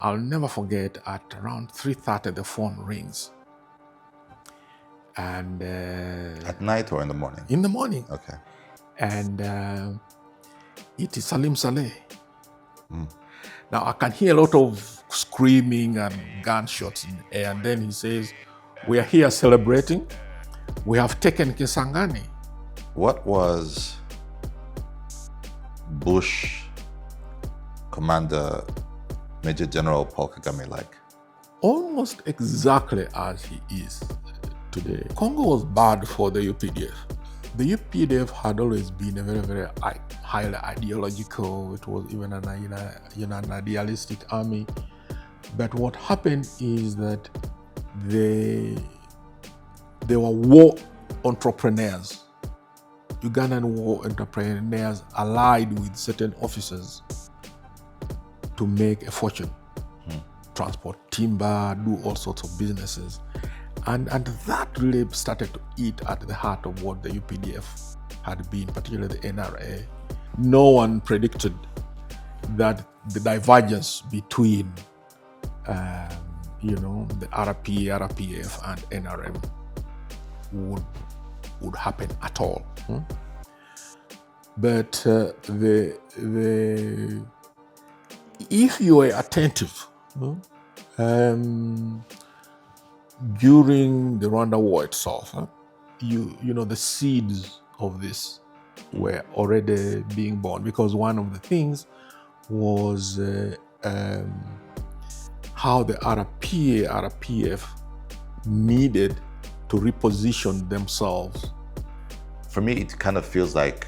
I'll never forget, at around 3:30 the phone rings. And at night or in the morning? In the morning. Okay. And it is Salim Saleh. Now I can hear a lot of screaming and gunshots in the air, and then he says, "We are here celebrating. We have taken Kisangani." What was Bush Commander Major General Paul Kagame like? Almost exactly as he is today. Congo was bad for the UPDF. The UPDF had always been a very, very highly ideological. It was even an idealistic army. But what happened is that they were war entrepreneurs. Ugandan war entrepreneurs allied with certain officers to make a fortune, transport timber, do all sorts of businesses. And that really started to eat at the heart of what the UPDF had been, particularly the NRA. No one predicted that the divergence between the RPF and NRM would happen at all. But if you were attentive, during the Rwanda war itself, the seeds of this were already being born, because one of the things was how the RPF needed to reposition themselves. For me, it kind of feels like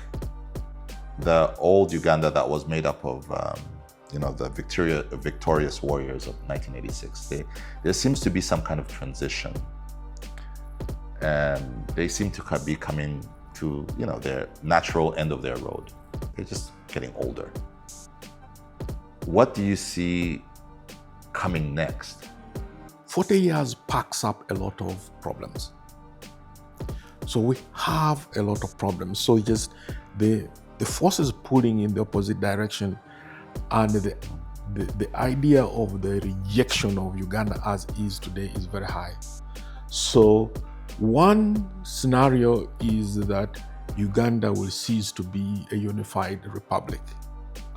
the old Uganda that was made up of the victorious warriors of 1986. There seems to be some kind of transition, and they seem to be coming to their natural end of their road. They're just getting older. What do you see coming next? 40 years packs up a lot of problems. So we have a lot of problems. So just the forces pulling in the opposite direction, and the idea of the rejection of Uganda as is today is very high. So one scenario is that Uganda will cease to be a unified republic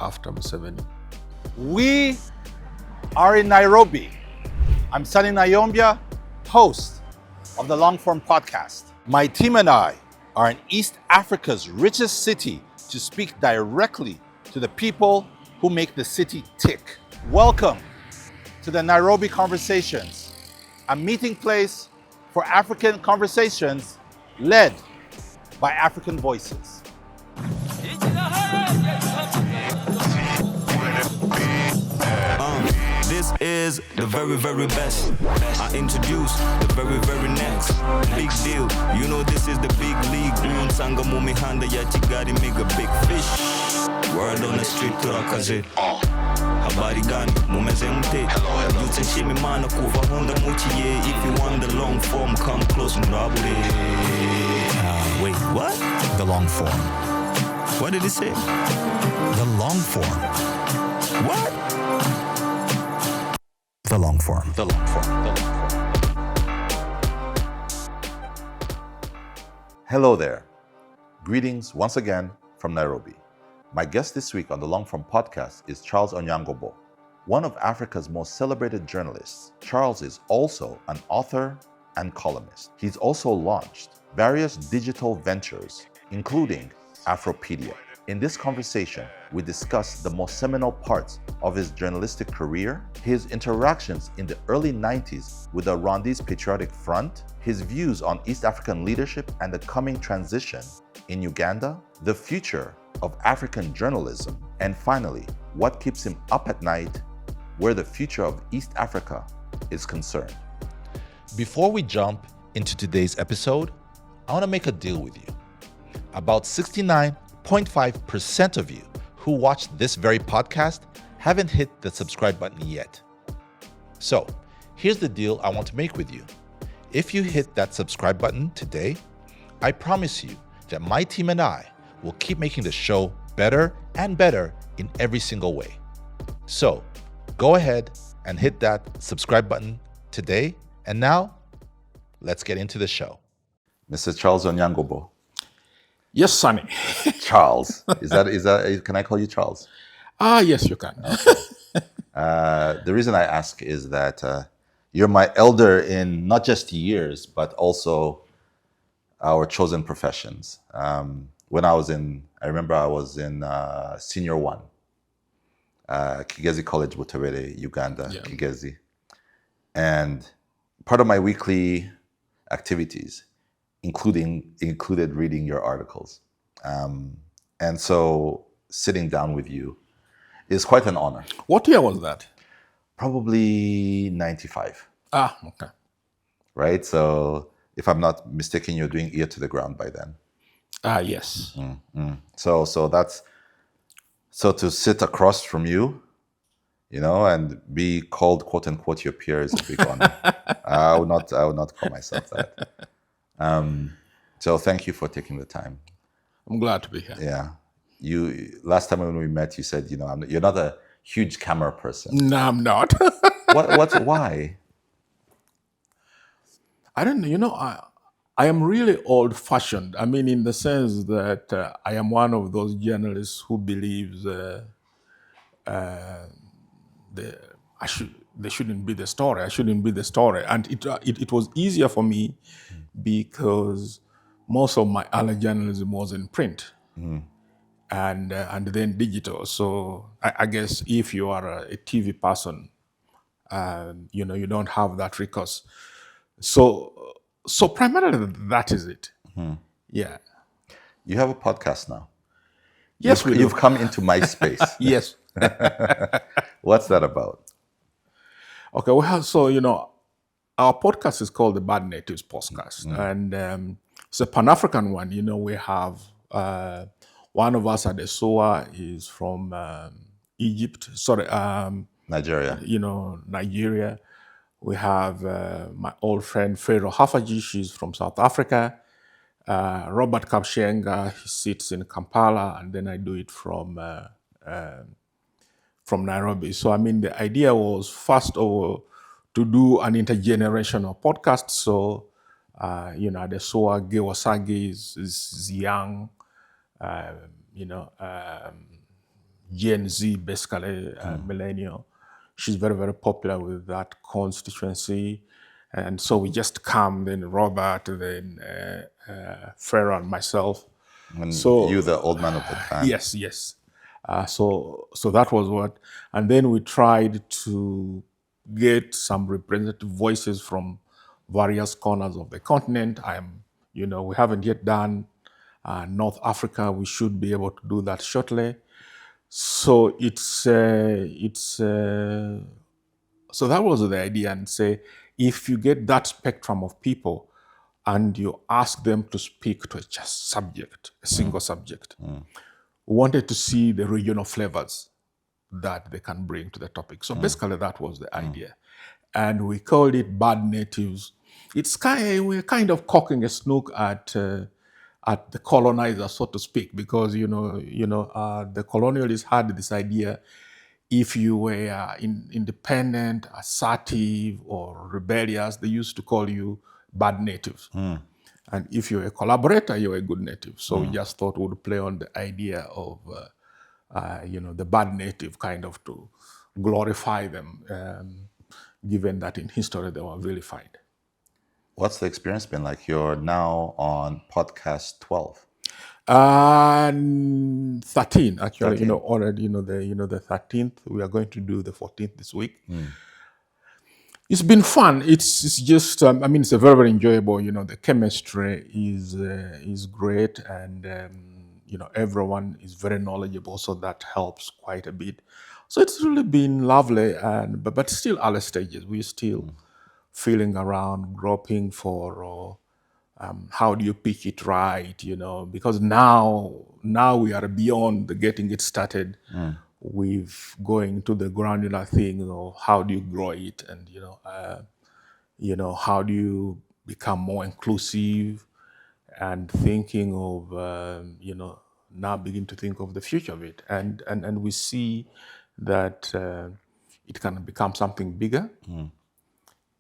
after Museveni. We are in Nairobi. I'm Sunny Nayombia, host of the Long Form Podcast. My team and I are in East Africa's richest city to speak directly to the people who make the city tick. Welcome to the Nairobi Conversations, a meeting place for African conversations led by African voices. This is the very, very best. I introduce the very, very next. Big deal, this is the big league. Sanga mumihanda ya chigari mega big fish. Word on the street turakaze. Habari gani mumeze mte. Yutse nshimi mana kuva honda muchiye. If you want the long form, come close and rabure. Wait, what? The long form. What did he say? The long form. What? The long form. The long form. The long form. Hello there. Greetings once again from Nairobi. My guest this week on the Long Form Podcast is Charles Onyango-Obbo. One of Africa's most celebrated journalists, Charles is also an author and columnist. He's also launched various digital ventures, including Afripeadia. In this conversation, we discuss the most seminal parts of his journalistic career, his interactions in the early 90s with the Rwandan Patriotic Front, his views on East African leadership and the coming transition in Uganda, the future of African journalism, and finally, what keeps him up at night, where the future of East Africa is concerned. Before we jump into today's episode, I want to make a deal with you. About 69.5% of you who watched this very podcast haven't hit the subscribe button yet. So, here's the deal I want to make with you. If you hit that subscribe button today, I promise you that my team and I will keep making the show better and better in every single way. So, go ahead and hit that subscribe button today. And now, let's get into the show. Mr. Charles Onyango-Obbo. Yes, Sonny. Charles. Is that, can I call you Charles? Yes, you can. The reason I ask is that you're my elder in not just years, but also our chosen professions. When I remember I was in senior one, Kigezi College, Butabere, Uganda, Yeah. Kigezi. And part of my weekly activities included reading your articles. And so sitting down with you is quite an honor. What year was that? Probably 95, Okay. right? So if I'm not mistaken, you're doing Ear to the Ground by then. Yes. So to sit across from you, and be called quote unquote your peer is a big honor. I would not call myself that. So thank you for taking the time. I'm glad to be here. Yeah. Last time when we met, you said, you're not a huge camera person. No, I'm not. Why? I don't know. I am really old-fashioned. I mean, in the sense that I am one of those journalists who believes there shouldn't be the story. I shouldn't be the story. And it was easier for me because most of my early journalism was in print and then digital. So I guess if you are a TV person, you don't have that recourse. So primarily that is it. Yeah. You have a podcast now. Yes, You've come into my space. Yes. What's that about? Okay, our podcast is called the Bad Natives Podcast, and it's a Pan-African one. We have one of us at the SOA is from Egypt. Nigeria. Nigeria. We have my old friend Pharaoh Hafaji. She's from South Africa. Robert Kapshenga, he sits in Kampala, and then I do it from Nairobi. So the idea was first of all to do an intergenerational podcast. So the SOA Gewasagi is young, Gen Z basically, millennial. She's very, very popular with that constituency. And so we just come, then Robert, then Pharaoh and myself. And you, the old man of the time. Yes. So that was what. And then we tried to get some representative voices from various corners of the continent. We haven't yet done North Africa. We should be able to do that shortly. So so that was the idea, and say, if you get that spectrum of people and you ask them to speak to a single subject, we wanted to see the regional flavors that they can bring to the topic. So basically that was the idea. And we called it Bad Natives. We're kind of cocking a snook at the colonizer, so to speak, because the colonialists had this idea: if you were independent, assertive, or rebellious, they used to call you bad natives. And if you're a collaborator, you're a good native. So we just thought we would play on the idea of the bad native, kind of to glorify them, given that in history they were vilified. What's the experience been like? You're now on podcast 12. 13 actually. 13. Already the 13th. We are going to do the 14th this week. It's been fun. It's just it's a very, very enjoyable. The chemistry is great, and everyone is very knowledgeable, so that helps quite a bit. So it's really been lovely, but still early stages. We're still feeling around, groping for how do you pick it right, because now we are beyond the getting it started. With going to the granular thing of how do you grow it, and how do you become more inclusive, and thinking of now begin to think of the future of it, and we see that it can become something bigger.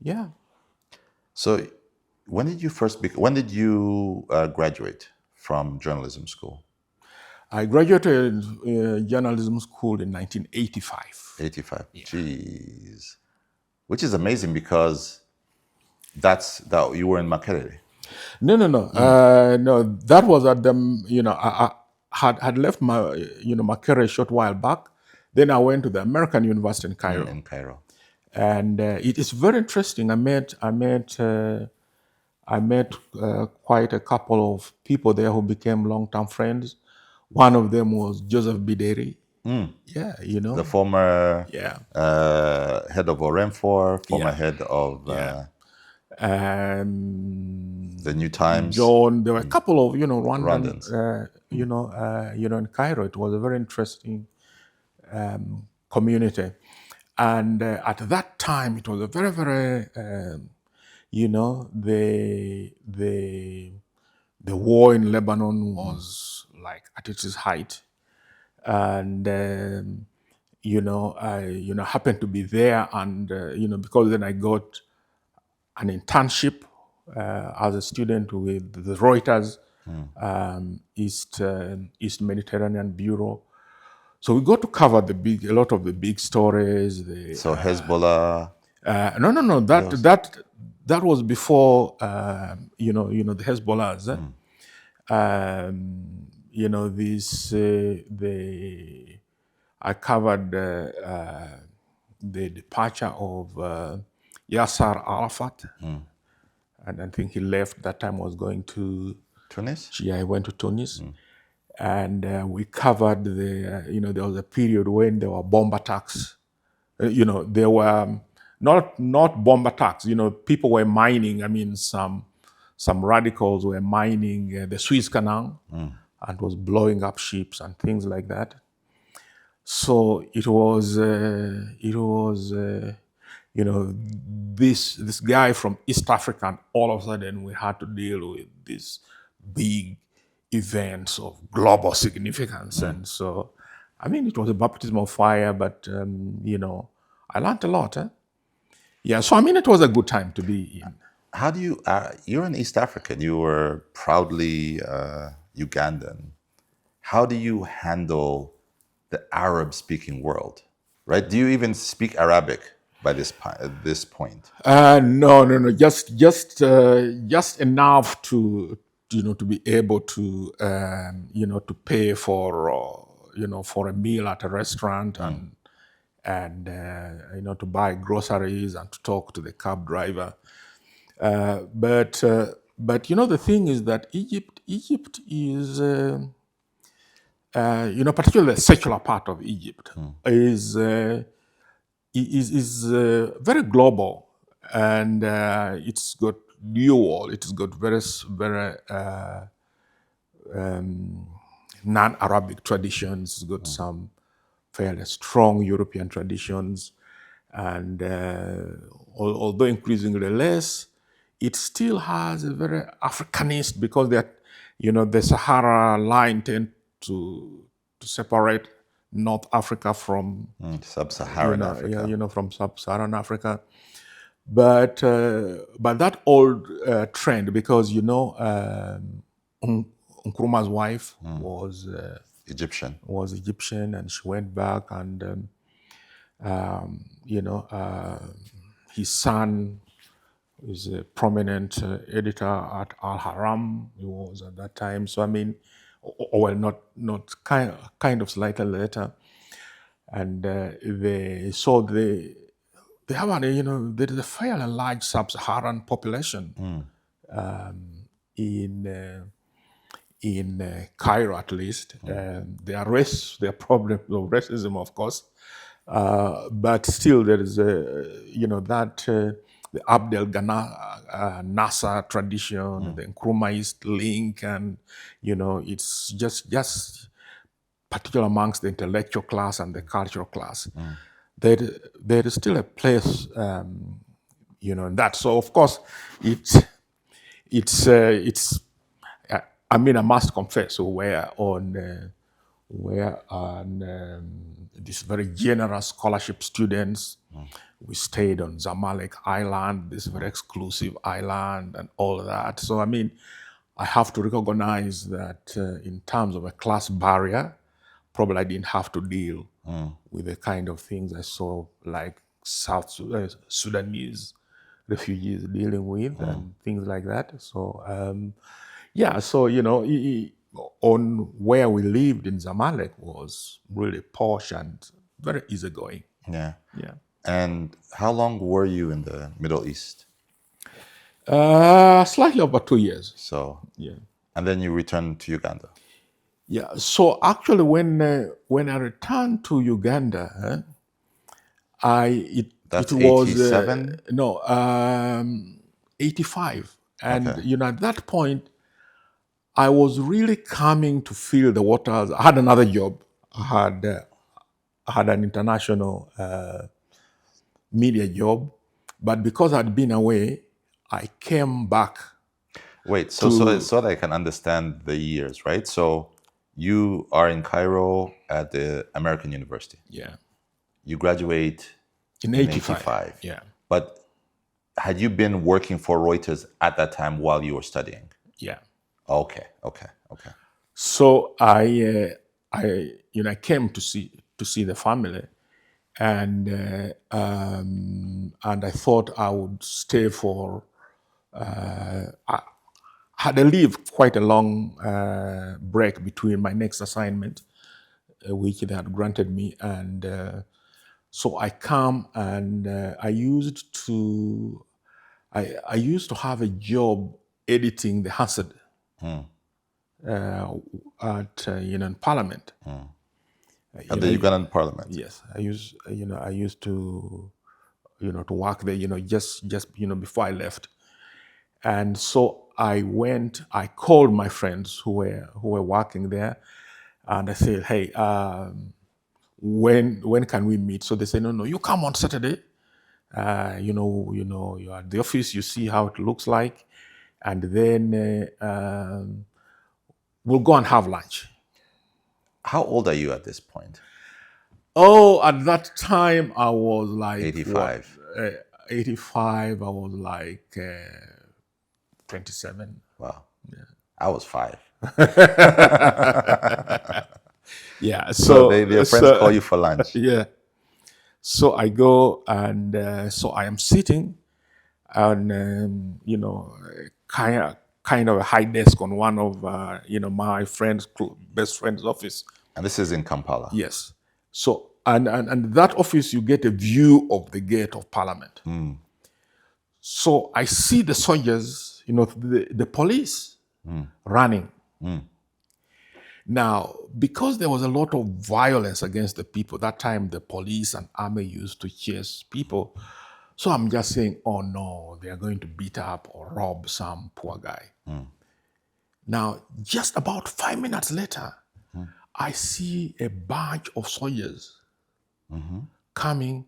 Yeah. So, when did you graduate from journalism school? I graduated journalism school in 1985. 85. Jeez. Which is amazing because that you were in Makerere. No. No, that was at the, I had left my career a short while back. Then I went to the American University in Cairo. In Cairo. And it is very interesting. I met quite a couple of people there who became long-term friends. One of them was Joseph Bideri. Yeah, The former Yeah. head of Orenfor, former head of the New Times. John. There were a couple of Rwandans. Rwandans. In Cairo, it was a very interesting community, and at that time, it was a very, very the war in Lebanon was like at its height, and I happened to be there, and because then I got an internship as a student with the Reuters East Mediterranean Bureau. So we got to cover a lot of the big stories. So Hezbollah. No. That was before the Hezbollahs. I covered the departure of Yasser Arafat, and I think he left that time. Was going to Tunis. Yeah, he went to Tunis, and we covered there was a period when there were bomb attacks. There were not bomb attacks. People were mining. I mean, some radicals were mining the Suez Canal and was blowing up ships and things like that. So it was this guy from East Africa, and all of a sudden we had to deal with these big events of global significance. And so, I mean, it was a baptism of fire, but I learned a lot. Yeah, so I mean, it was a good time to be in. How do you, you're an East African, you were proudly Ugandan. How do you handle the Arab-speaking world, right? Do you even speak Arabic by this point? No. Just enough to be able to to pay for for a meal at a restaurant and to buy groceries and to talk to the cab driver. But the thing is that Egypt is particularly the secular part of Egypt is very global, and it's got dual. It's got very non-Arabic traditions. It's got some fairly strong European traditions, and although increasingly less, it still has a very Africanist, because the Sahara line tends to separate North Africa from Sub-Saharan Africa. From Sub-Saharan Africa. But that old trend, because Nkrumah's wife was Egyptian, and she went back, and his son is a prominent editor at Al Haram. He was at that time. So I mean, not kind of slightly later, and they have there is a fairly large sub-Saharan population in Cairo, at least. There are problems of racism, of course, but still there is the Abdel Nasser tradition, the Nkrumahist link, and it's just particular amongst the intellectual class and the cultural class. There is still a place, in that. So of course, it's. I mean, I must confess, we were on where these very generous scholarship students, we stayed on Zamalek Island, this very exclusive island and all of that. So, I mean, I have to recognize that in terms of a class barrier, probably I didn't have to deal with the kind of things I saw like Sudanese refugees dealing with and things like that. So, so, on where we lived in Zamalek was really posh and very easygoing. Yeah. Yeah. And how long were you in the Middle East? Slightly over 2 years. So, Yeah. and then you returned to Uganda. Yeah. So actually, when I returned to Uganda, That's it was 87? 85, and Okay. at that point, I was really coming to feel the waters. I had another job. I had an international media job, but because I'd been away, I came back. Wait, so that I can understand the years, right? So you are in Cairo at the American University. Yeah. You graduate In 85. Yeah. But had you been working for Reuters at that time while you were studying? Yeah. Okay. So I came to see the family, and I thought I would stay for. I had to leave quite a long break between my next assignment, which they had granted me, and so I come and I used to have a job editing the Hassad at in Parliament. At the Ugandan Parliament. Yes, I used to to work there. Just before I left, and so I called my friends who were working there, and I said, "Hey, when can we meet?" So they said, "No, you come on Saturday. You're at the office. You see how it looks like, and then we'll go and have lunch." How old are you at this point? Oh, at that time I was like 85. 85. I was like 27. Wow. Yeah. I was 5. Yeah. So your friends call you for lunch. Yeah. So I go and so I am sitting on kind of a high desk on one of my best friend's office. And this is in Kampala. Yes. So and that office, you get a view of the gate of Parliament. So I see the soldiers, the police running. Now, because there was a lot of violence against the people, that time the police and army used to chase people. So I'm just saying, oh no, they are going to beat up or rob some poor guy. Now, just about 5 minutes later, I see a bunch of soldiers coming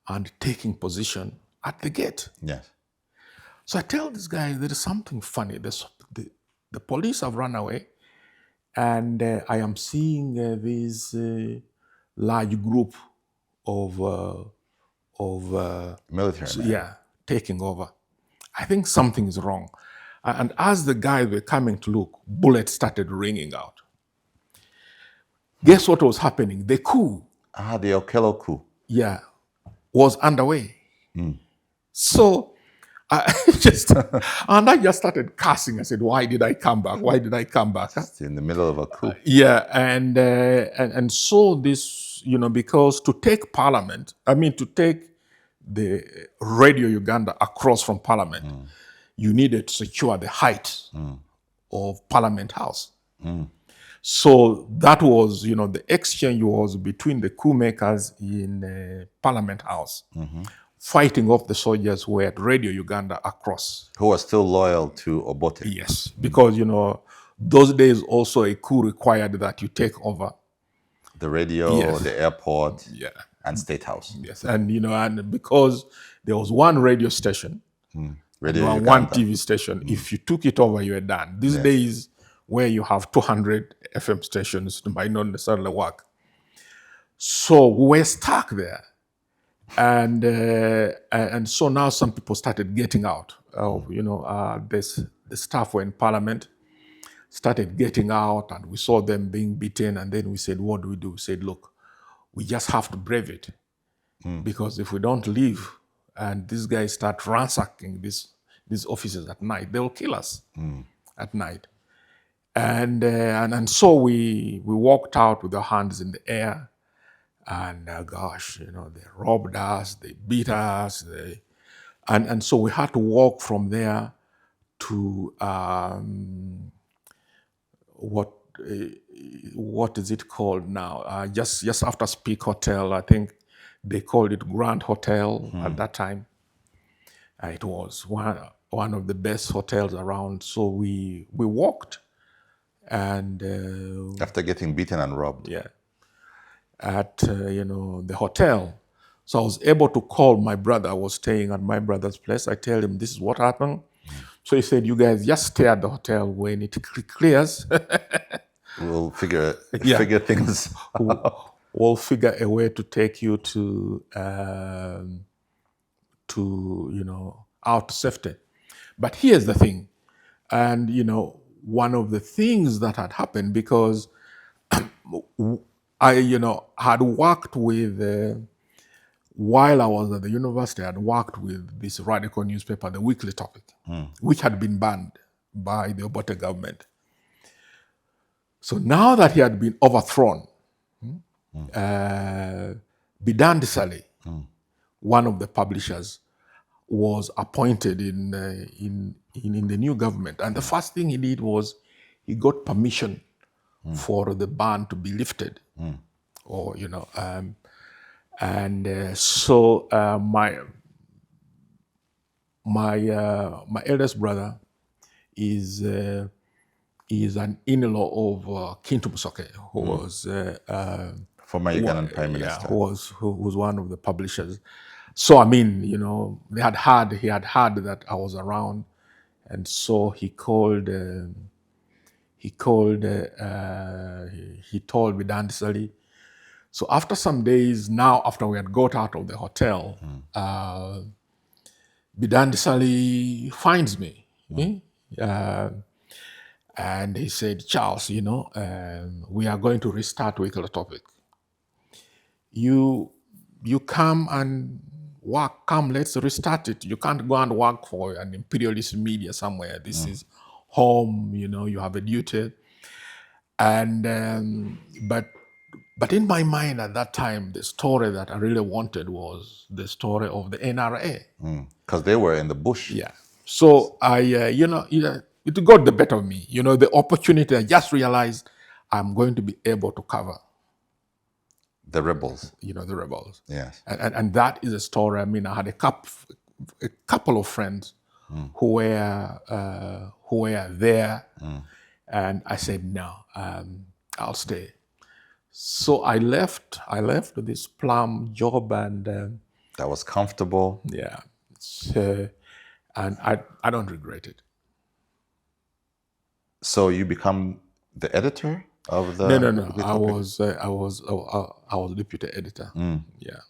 and taking position at the gate. Yes. So I tell this guy, there is something funny. The police have run away, and I am seeing this large group of military men. taking over. I think something is wrong. And as the guys were coming to look, bullets started ringing out. Guess what was happening? The coup. The Okello coup. Yeah, was underway. So I just started cursing. I said, "Why did I come back? Why did I come back?" It's in the middle of a coup. Yeah, and so this, because to take Parliament, to take the Radio Uganda across from Parliament, you needed to secure the height of Parliament House. So that was, the exchange was between the coup makers in Parliament House, fighting off the soldiers who were at Radio Uganda across. Who are still loyal to Obote. Yes, because, those days also a coup required that you take over the radio, the airport, and State House. Yes, and and because there was one radio station, Radio one Uganda. TV station, if you took it over, you were done. These days, where you have 200 FM stations might not necessarily work. So we were stuck there. And so now some people started getting out. The staff were in parliament, started getting out, and we saw them being beaten. And then we said, what do? We said, look, we just have to brave it. Because if we don't leave and these guys start ransacking these offices at night, they will kill us at night. And so we walked out with our hands in the air. And they robbed us, they beat us, and so we had to walk from there to what is it called now? Just after Speak Hotel, I think they called it Grand Hotel at that time. It was one of the best hotels around. So we walked, and after getting beaten and robbed. Yeah. At the hotel. So I was able to call my brother. I was staying at my brother's place. I tell him this is what happened. So he said, you guys just stay at the hotel. When it clears, we'll figure things out. We'll figure a way to take you to out to safety. But here's the thing. And one of the things that had happened, because I had worked with, while I was at the university, I had worked with this radical newspaper, The Weekly Topic, which had been banned by the Obote government. So now that he had been overthrown, Bidan Disale, one of the publishers, was appointed in the new government. And the first thing he did was he got permission for the ban to be lifted, so my eldest brother is an in-law of Kintu Musoke, who was former Ugandan Prime Minister, who was one of the publishers. So he had heard that I was around, and so he told Bidan Disale. So after some days, after we had got out of the hotel, Bidan Disale finds me. And he said, Charles, we are going to restart Weekly Topic. You come and work, let's restart it. You can't go and work for an imperialist media somewhere. This is home, you have a duty. And but in my mind at that time, the story that I really wanted was the story of the NRA. Because they were in the bush. Yeah. So it got the better of me. The opportunity, I just realized I'm going to be able to cover the rebels. The rebels. Yes. And that is a story. I had a couple of friends who were there. And I said, no, I'll stay. So I left this plum job, and that was comfortable. Yeah. And I don't regret it. So you become the editor of the? No. I was deputy editor. Yeah.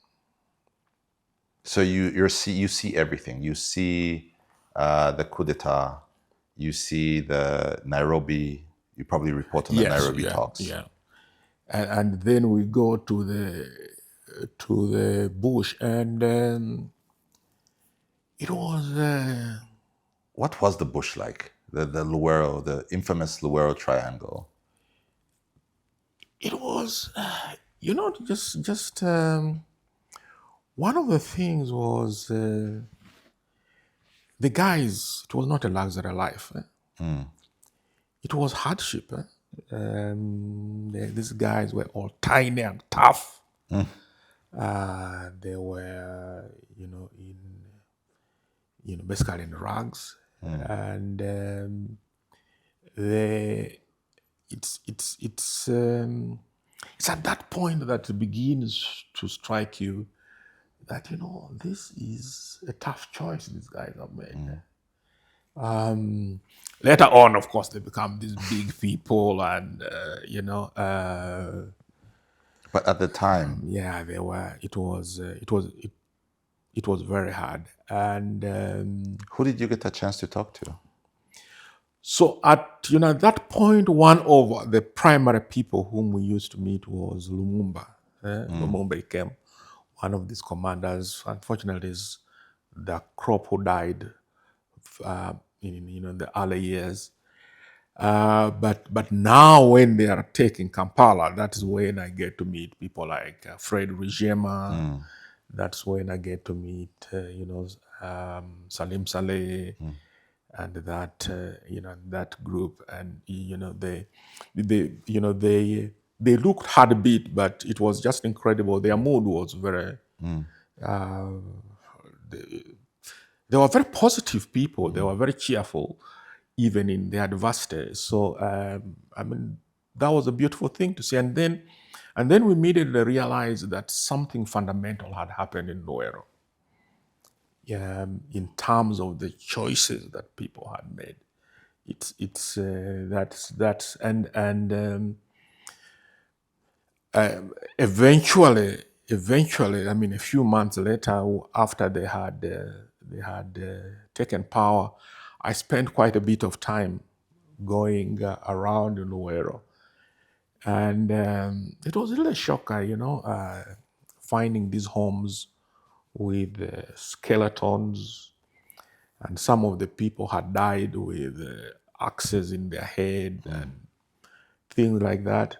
So you see everything. You see the coup d'etat. You see the Nairobi. You probably report on the Nairobi talks. Yeah. And then we go to the bush, and it was. What was the bush like? The Luwero, the infamous Luwero Triangle. It was, just one of the things was the guys. It was not a luxury life. It was hardship. These guys were all tiny and tough. They were, basically in rags, and it's at that point that it begins to strike you that this is a tough choice these guys have made. Later on, of course, they become these big people, and But at the time, yeah, they were. It was very hard, and who did you get a chance to talk to? so at that point, one of the primary people whom we used to meet was Lumumba. Lumumba became one of these commanders. Unfortunately, is the crop who died in the early years. But now when they are taking Kampala, that is when I get to meet people like Fred Rugema. That's when I get to meet Salim Saleh and that that group, and they looked hard a bit, but it was just incredible. Their mood was very. They were very positive people. They were very cheerful, even in their adversity. So that was a beautiful thing to see. And then we immediately realized that something fundamental had happened in Luero, in terms of the choices that people had made. Eventually, I mean, a few months later, after they had taken power, I spent quite a bit of time going around in Luero. And it was really a shocker, finding these homes with skeletons, and some of the people had died with axes in their head and things like that.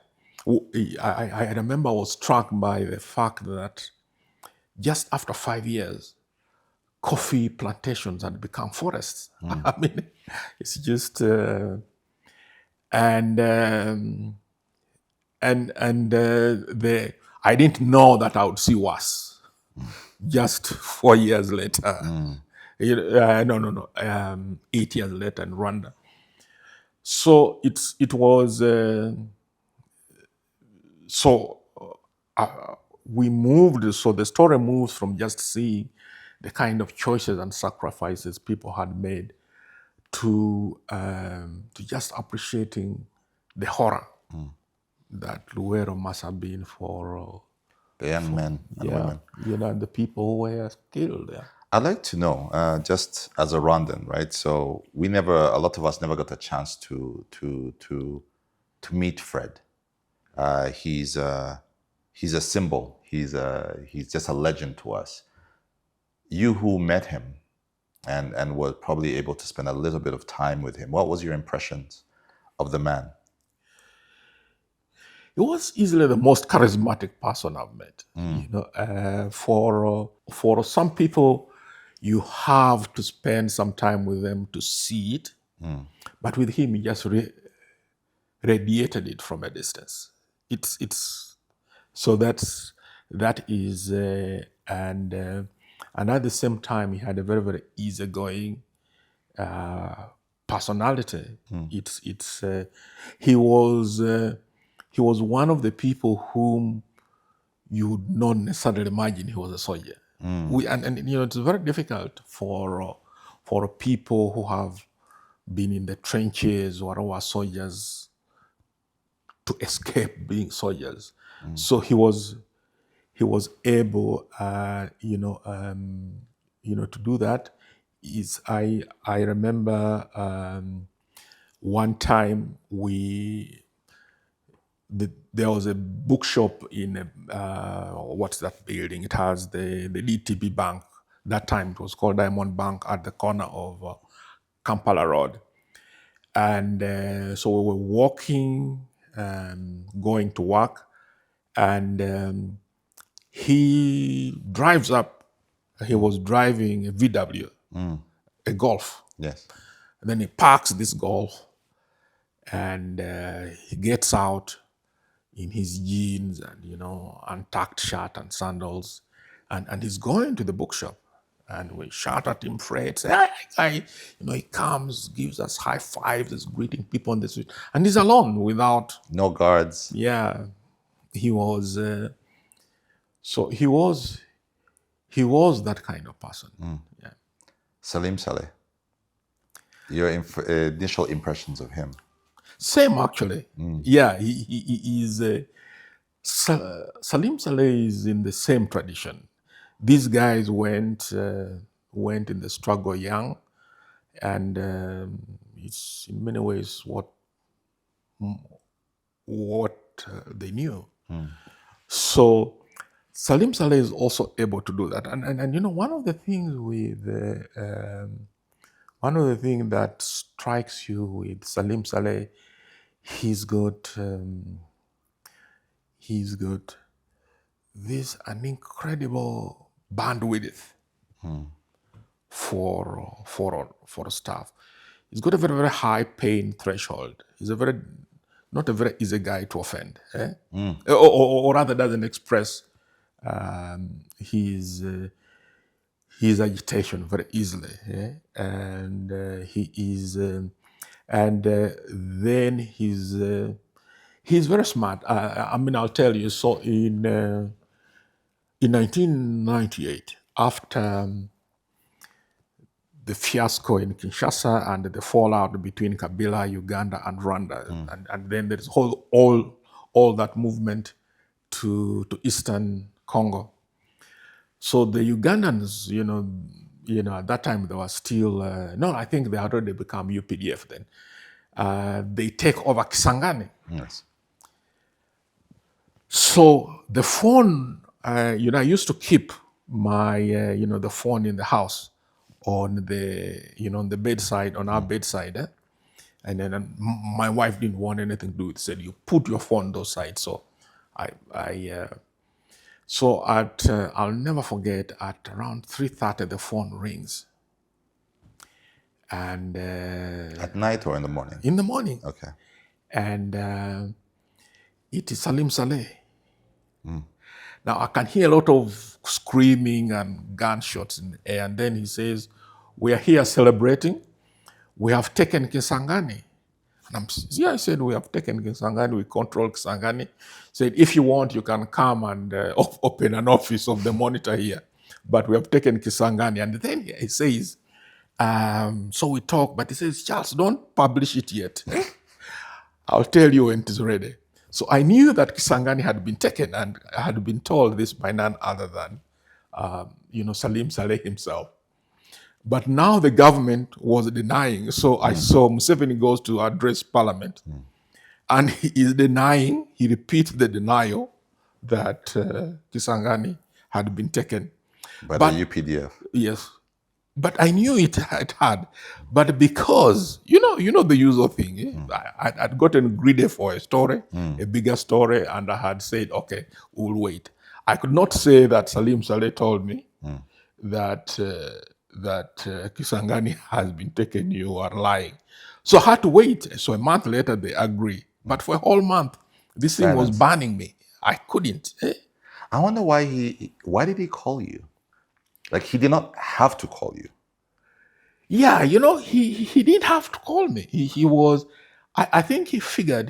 I remember I was struck by the fact that just after 5 years, coffee plantations had become forests. I mean, it's just I didn't know that I would see worse. Just 4 years later, 8 years later in Rwanda. So it was we moved. So the story moves from just seeing the kind of choices and sacrifices people had made to just appreciating the horror that Luero must have been for The young men and women. The people who were killed there. I'd like to know, just as a Rwandan, right? So a lot of us never got a chance to meet Fred. He's a symbol. He's just a legend to us. You who met him and were probably able to spend a little bit of time with him, what was your impressions of the man? He was easily the most charismatic person I've met. For some people, you have to spend some time with them to see it. But with him, he just radiated it from a distance. So that is and at the same time, he had a very, very easygoing personality. He was one of the people whom you would not necessarily imagine he was a soldier. It's very difficult for people who have been in the trenches or who are soldiers to escape being soldiers. So he was able, to do that. I remember one time there was a bookshop in what's that building? It has the DTB Bank. That time it was called Diamond Bank, at the corner of Kampala Road. And so we were walking, going to work, and he drives up. He was driving a VW, a Golf. Yes. And then he parks this Golf, and he gets out in his jeans and untucked shirt and sandals, and he's going to the bookshop, and we shout at him, Fred, say, "Hey, he comes, gives us high fives, is greeting people on the street, and he's alone without no guards." Yeah, he was. So he was that kind of person. Yeah. Salim Saleh. Your initial impressions of him? Same, actually. Yeah, he is. Salim Saleh is in the same tradition. These guys went in the struggle young, and it's in many ways what they knew. So Salim Saleh is also able to do that, and you know, one of the things that strikes you with Salim Saleh, he's got this an incredible bandwidth for staff. He's got a very, very high pain threshold. He's not a very easy guy to offend, or rather doesn't express his agitation very easily, and he is, then he's very smart. I mean, I'll tell you. So in 1998, after the fiasco in Kinshasa and the fallout between Kabila, Uganda, and Rwanda, and then there's all that movement to eastern Congo. So the Ugandans, you know, at that time they were still I think they had already become UPDF then. They take over Kisangani. Yes. So the phone, I used to keep my, the phone in the house on the bedside, on our bedside. And then my wife didn't want anything to do with it. Said, you put your phone on those sides. So I'll never forget, at around 3:30, the phone rings. And at night or in the morning? In the morning. Okay. And it is Salim Saleh. Now I can hear a lot of screaming and gunshots in the air, and then he says, "We are here celebrating. We have taken Kisangani." And I said, "We have taken Kisangani. We control Kisangani." Said, "If you want, you can come and open an office of the Monitor here, but we have taken Kisangani." And then he says, so we talk, but he says, "Charles, don't publish it yet. I'll tell you when it is ready." So I knew that Kisangani had been taken, and I had been told this by none other than, Salim Saleh himself. But now the government was denying. So I saw Museveni goes to address parliament, and he is denying, he repeats the denial that Kisangani had been taken. But the UPDF. Yes. But I knew it had. But because, you know the usual thing, I'd gotten greedy for a story, a bigger story, and I had said, okay, we'll wait. I could not say that Salim Saleh told me that Kisangani has been taken, you are lying. So I had to wait. So a month later, they agree. But for a whole month, this thing was burning me. I couldn't. I wonder why did he call you? Like, he did not have to call you. Yeah, he didn't have to call me. He was, I think he figured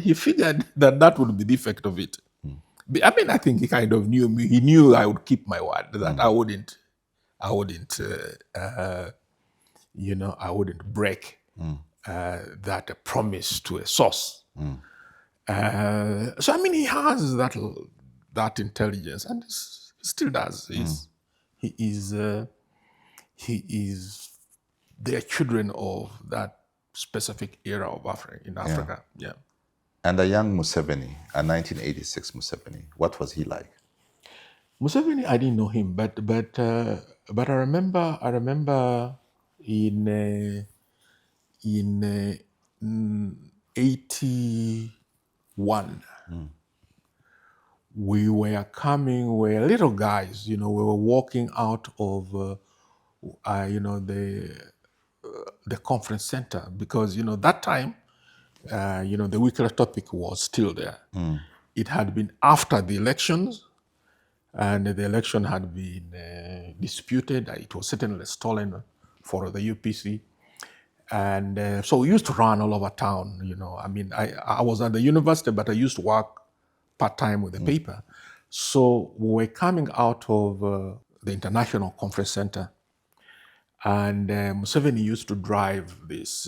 that would be the effect of it. I mean, I think he kind of knew me. He knew I would keep my word, that I wouldn't break that promise to a source. So I mean, he has that intelligence, and he still does. He is they are children of that specific era of Africa. Yeah. And a young Museveni, a 1986 Museveni, what was he like? Museveni, I didn't know him, but I remember in 81. We were little guys, we were walking out of, the conference center, because, that time, the weekly topic was still there. It had been after the elections, and the election had been disputed. It was certainly stolen for the UPC. And so we used to run all over town, I mean, I was at the university, but I used to work part-time with the paper. So we were coming out of the International Conference Center, And Museveni used to drive this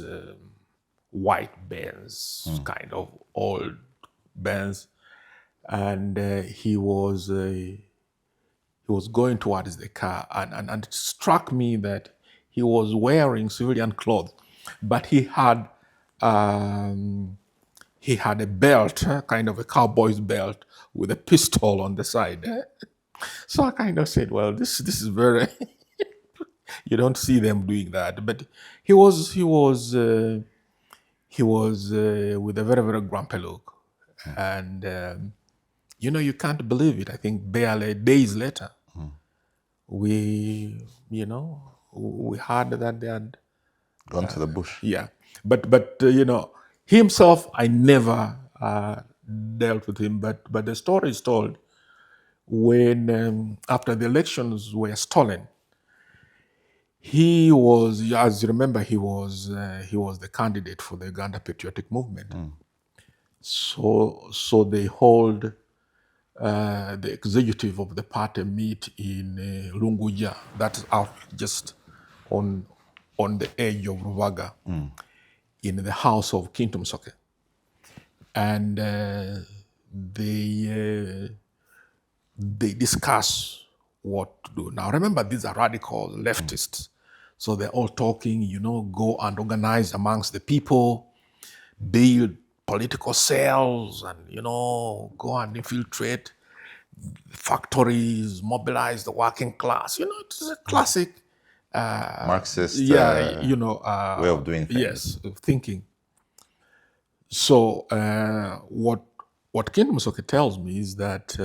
white Benz, kind of old Benz, and he was going towards the car, and it struck me that he was wearing civilian clothes, but he had a belt, kind of a cowboy's belt, with a pistol on the side. So I kind of said, "Well, this is very." You don't see them doing that, but he was with a very, very grumpy look, and you can't believe it. I think barely days later, we heard that they had Gone to the bush. yeah, but he himself, I never dealt with him, but the story is told when after the elections were stolen. He was, as you remember, he was the candidate for the Uganda Patriotic Movement. So they hold the executive of the party meet in Lunguja, that's out just on the edge of Ruvaga, in the house of Kintum Soke, and they discuss what to do. Now remember, these are radical leftists. So they're all talking, go and organize amongst the people, build political cells, and, go and infiltrate factories, mobilize the working class. It's a classic Marxist way of doing things. Yes, of thinking. So what Ken Musoke tells me is that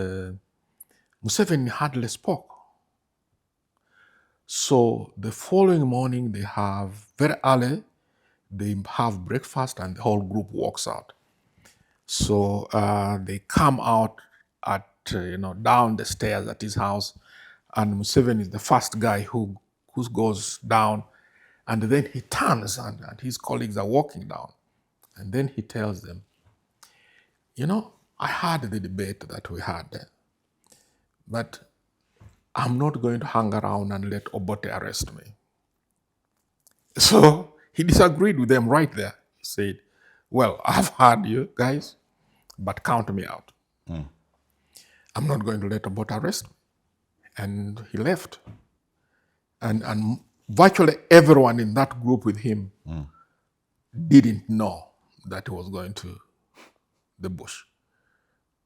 Museveni hardly spoke. So the following morning, they have very early, they have breakfast, and the whole group walks out. So they come out at down the stairs at his house, and Museveni is the first guy who goes down, and then he turns, and his colleagues are walking down, and then he tells them, I heard the debate that we had there, but I'm not going to hang around and let Obote arrest me. So he disagreed with them right there. He said, well, I've heard you guys, but count me out. I'm not going to let Obote arrest me. And he left. And virtually everyone in that group with him didn't know that he was going to the bush.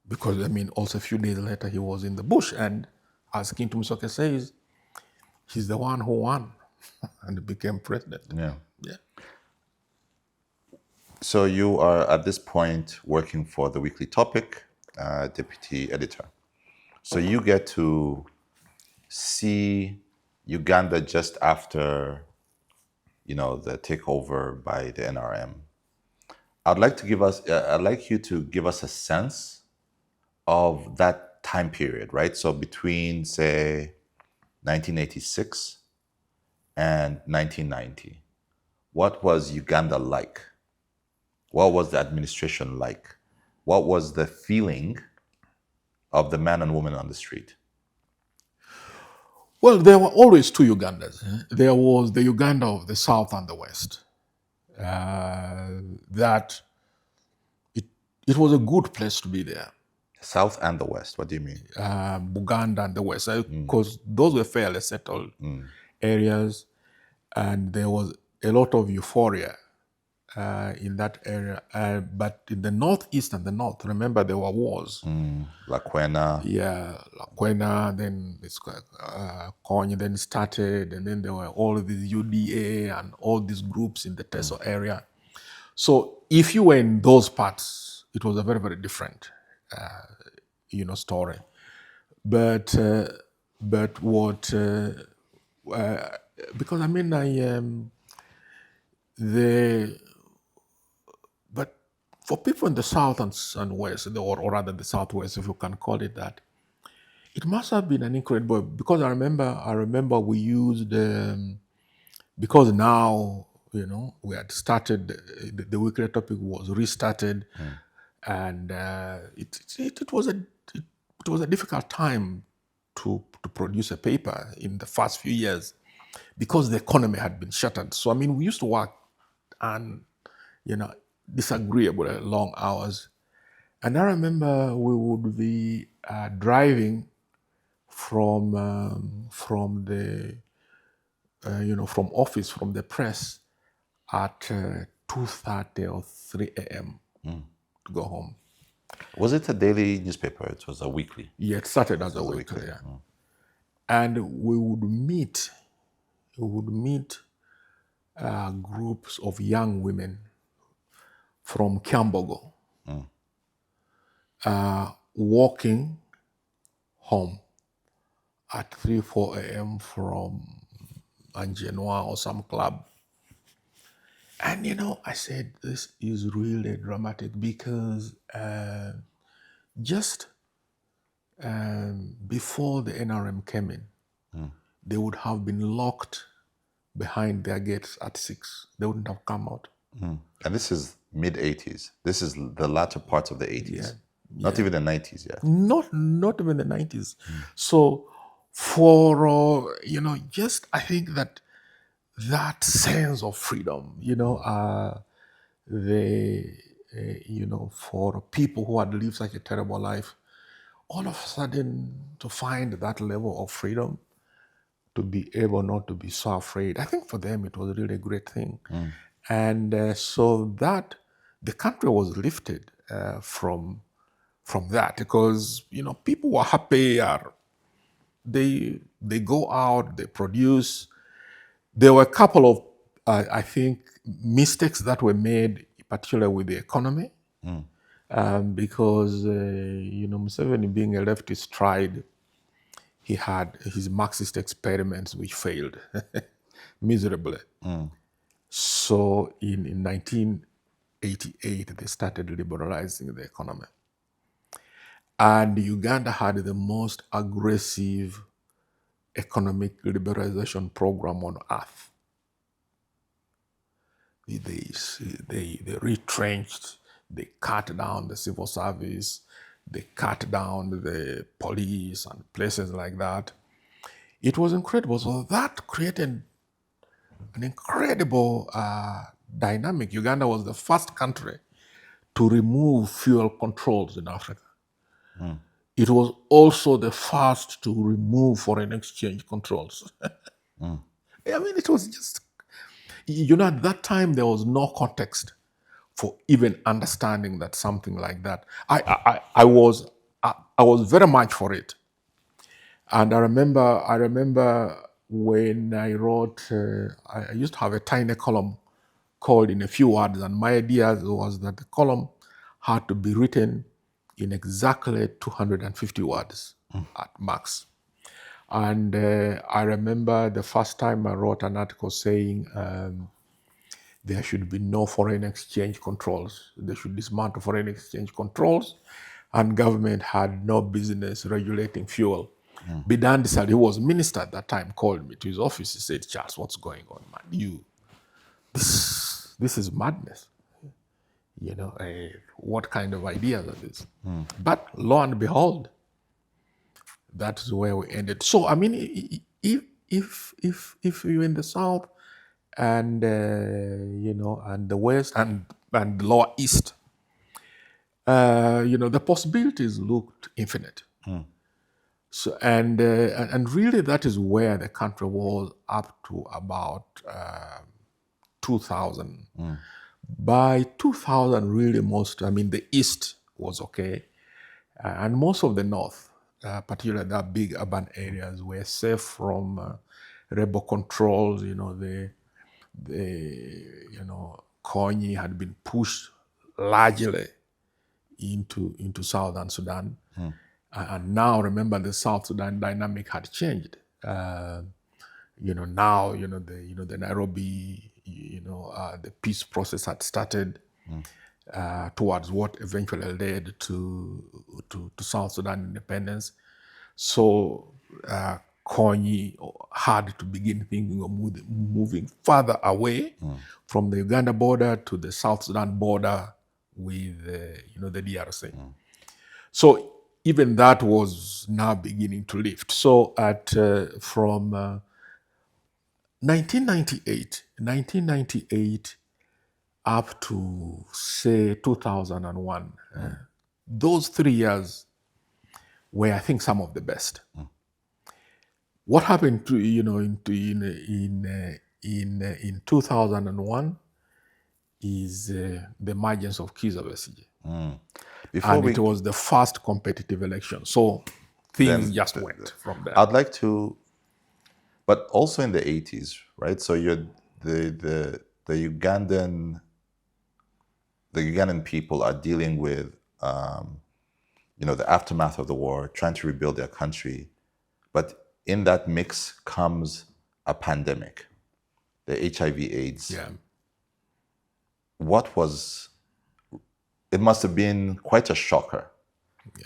Because, also a few days later, he was in the bush, and as Kintu Musoke says, he's the one who won and became president. Yeah. Yeah. So you are at this point working for the Weekly Topic, deputy editor. So you get to see Uganda just after, the takeover by the NRM. I'd like you to give us a sense of that time period, right? So between, say, 1986 and 1990, what was Uganda like? What was the administration like? What was the feeling of the man and woman on the street? Well, there were always two Ugandas. There was the Uganda of the South and the West. That it was a good place to be there. South and the West, what do you mean? Buganda and the West, because those were fairly settled areas, and there was a lot of euphoria in that area. But in the Northeast and the North, remember there were wars. Lakwena. Yeah, Lakwena, then Konya then started, and then there were all of these UDA and all these groups in the Teso area. So if you were in those parts, it was a very, very different story. But what because but for people in the South and West, or rather the Southwest, if you can call it that, it must have been an incredible, because I remember we used, because now, we had started, the Weekly Topic was restarted, and it was a difficult time to produce a paper in the first few years. because the economy had been shattered. So, I mean, we used to work and, disagreeable long hours. And I remember we would be driving from the, from office, from the press at 2:30 or 3 a.m. to go home. Was it a daily newspaper? It was a weekly. Yeah, it started as a weekly, yeah. And we would meet groups of young women from Kyambogo, walking home at 3, 4 a.m. from Angenois or some club. And, I said, this is really dramatic because just before the NRM came in, they would have been locked behind their gates at 6. They wouldn't have come out. And this is mid-'80s. This is the latter parts of the 80s. Not even the 90s yet. Not even the 90s. So for, just I think that sense of freedom, for people who had lived such a terrible life, all of a sudden to find that level of freedom, to be able not to be so afraid, I think for them it was really a great thing. And so that the country was lifted from that, because people were happy. They go out, they produce. There were a couple of I think mistakes that were made, particularly with the economy, because Museveni, being a leftist, tried. He had his Marxist experiments which failed miserably. So in 1988, they started liberalizing the economy. And Uganda had the most aggressive economic liberalization program on earth. They retrenched, they cut down the civil service, they cut down the police and places like that. It was incredible. So that created an incredible dynamic. Uganda was the first country to remove fuel controls in Africa. It was also the first to remove foreign exchange controls. I mean, it was just, at that time there was no context for even understanding that something like that. I was very much for it. And I remember when I wrote, I used to have a tiny column called In a Few Words, and my idea was that the column had to be written in exactly 250 words at max. And I remember the first time I wrote an article saying there should be no foreign exchange controls. They should dismantle foreign exchange controls, and government had no business regulating fuel. Bidan Disali, who was minister at that time, called me to his office. He said, "Charles, what's going on, man? This is madness. What kind of ideas are this?" But lo and behold, that's where we ended. So I mean, if you're in the south and and the west and the lower east, the possibilities looked infinite. So and really that is where the country was up to about 2000. By 2000, really the east was okay, and most of the north, particularly the big urban areas, were safe from rebel controls. Konyi had been pushed largely into southern Sudan. And now, remember, the South Sudan dynamic had changed. Now, the Nairobi, the peace process had started towards what eventually led to South Sudan independence. So Konyi had to begin thinking of moving further away from the Uganda border to the South Sudan border with the DRC. So even that was now beginning to lift. So from 1998 up to say 2001, those 3 years were, I think, some of the best. What happened to in 2001 is the emergence of Kizza Besigye. Before And we it was the first competitive election. So things Then just went from there. I'd like to, but also in the 80s, right? So you're the Ugandan people are dealing with the aftermath of the war, trying to rebuild their country, but in that mix comes a pandemic, the HIV/AIDS. Yeah. It must have been quite a shocker,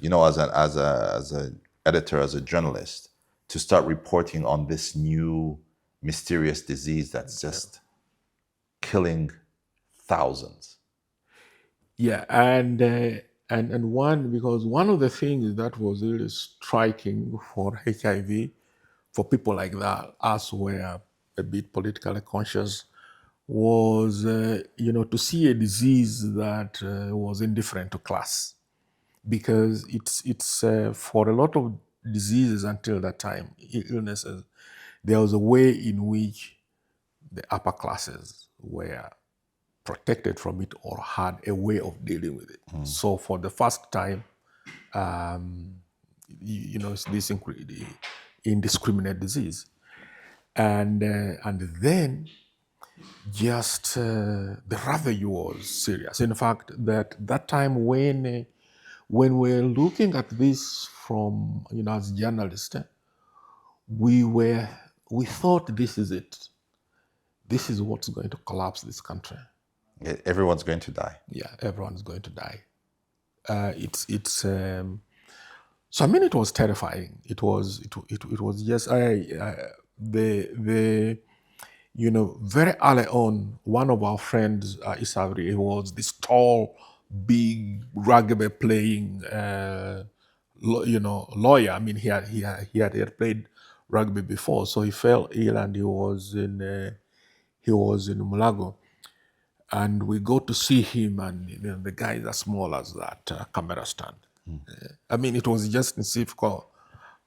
as an editor, as a journalist, to start reporting on this new mysterious disease that's just killing thousands. Yeah, and one of the things that was really striking for HIV, for people like that, us who were a bit politically conscious, was to see a disease that was indifferent to class, because it's for a lot of diseases until that time, illnesses, there was a way in which the upper classes were protected from it or had a way of dealing with it. So for the first time, it's this indiscriminate disease, and then just the ravage was serious. In fact, that time when we're looking at this from as journalists, we thought this is it. This is what's going to collapse this country. Everyone's going to die. Yeah, everyone's going to die. So I mean, it was terrifying. It was just very early on. One of our friends, Isavri, he was this tall, big rugby playing, lawyer. I mean, he had played rugby before, so he fell ill and he was in Mulago. And we go to see him, and the guy is as small as that camera stand. I mean, it was just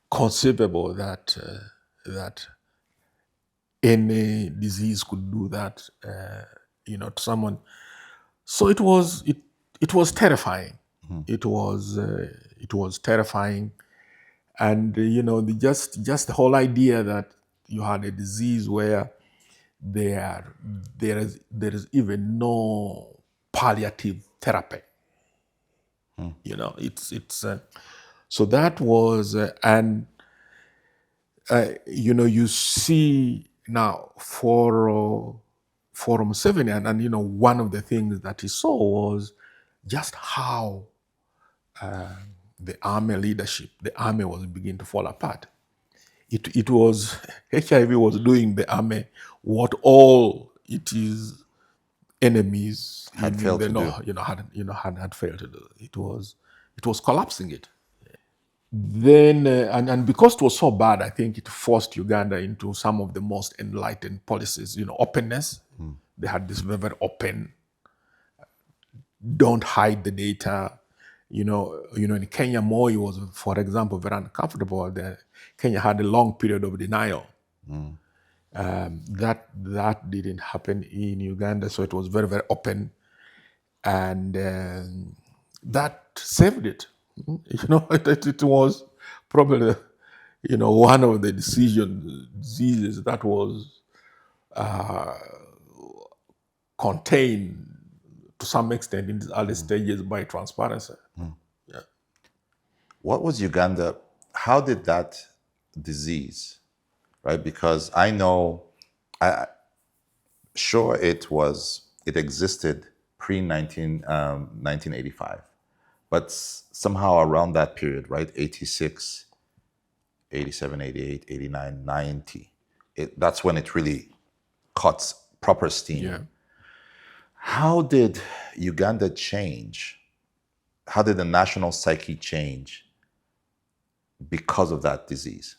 conceivable that any disease could do that, to someone. So it was terrifying. It was terrifying, and just the whole idea that you had a disease where there is even no palliative therapy. It's so that was you see now for Museveni, and one of the things that he saw was just how the army leadership, the army was beginning to fall apart. It was HIV was doing the army what all its enemies Had failed to do. had failed to do. It was collapsing it. Then and because it was so bad, I think it forced Uganda into some of the most enlightened policies. Openness. They had this very open. Don't hide the data. In Kenya, Moi was, for example, very uncomfortable. Kenya had a long period of denial. That didn't happen in Uganda, so it was very, very open, and that saved it. It was probably one of the diseases that was contained to some extent in the early stages by transparency. Yeah. What was Uganda? How did that disease, right? Because I know, sure it existed pre-1985, but somehow around that period, right? 86, 87, 88, 89, 90, that's when it really caught proper steam. Yeah. How did Uganda change? How did the national psyche change? Because of that disease?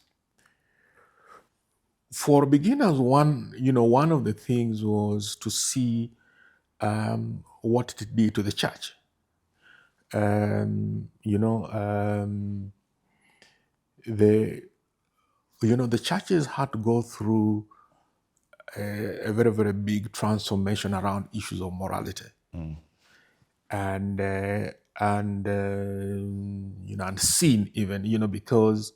For beginners, one of the things was to see what it did to the church. The churches had to go through a very, very big transformation around issues of morality, and sin even, because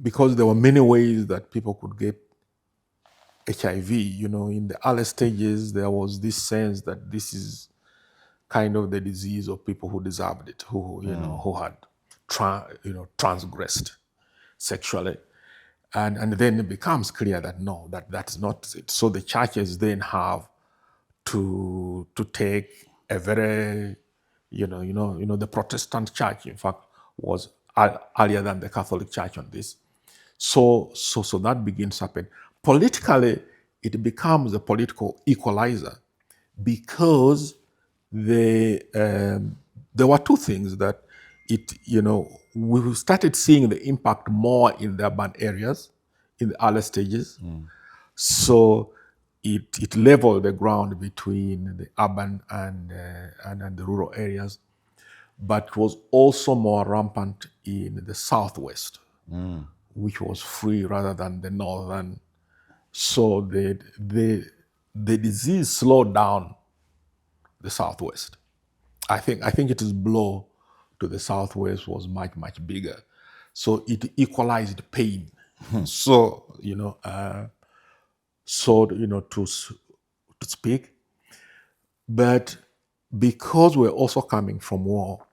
because there were many ways that people could get HIV. In the early stages, there was this sense that this is kind of the disease of people who deserved it, who had transgressed sexually. And then it becomes clear that no, that's not it. So the churches then have to take a very, the Protestant church, in fact, was earlier than the Catholic Church on this. So that begins to happen. Politically, it becomes a political equalizer because there were two things that we started seeing the impact more in the urban areas in the early stages. So it leveled the ground between the urban and the rural areas, but it was also more rampant in the southwest, which was free rather than the northern. So the disease slowed down the southwest. I think its blow to the southwest was much, much bigger. So it equalized pain. So to speak. But because we're also coming from war,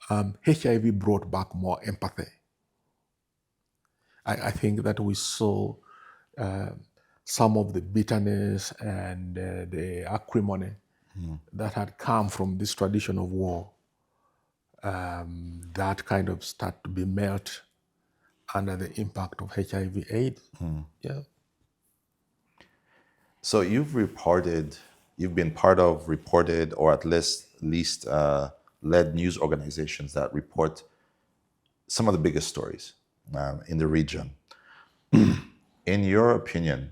HIV brought back more empathy. I think that we saw some of the bitterness and the acrimony that had come from this tradition of war, that kind of start to be melt under the impact of HIV/AIDS. Yeah. So you've been part of reported, or at least led news organizations that report some of the biggest stories in the region. In your opinion,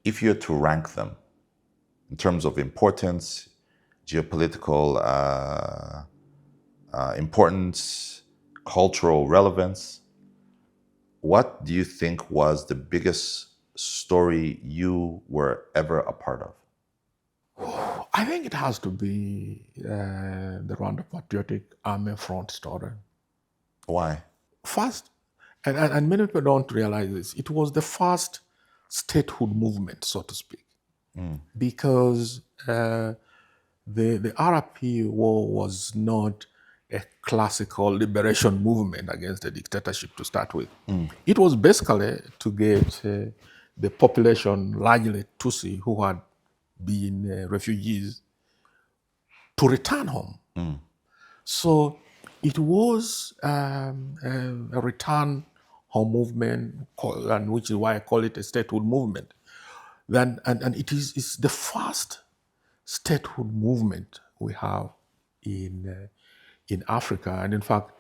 if you had to rank them in terms of importance, geopolitical importance, cultural relevance, what do you think was the biggest story you were ever a part of? I think it has to be the Rwandan Patriotic Front story. Why? First, and many people don't realize this, it was the first statehood movement, so to speak, because the RP war was not a classical liberation movement against the dictatorship to start with. It was basically to get the population, largely Tutsi, who had been refugees, to return home. So it was a return home movement, and which is why I call it a statehood movement. And it's the first statehood movement we have in Africa. And in fact,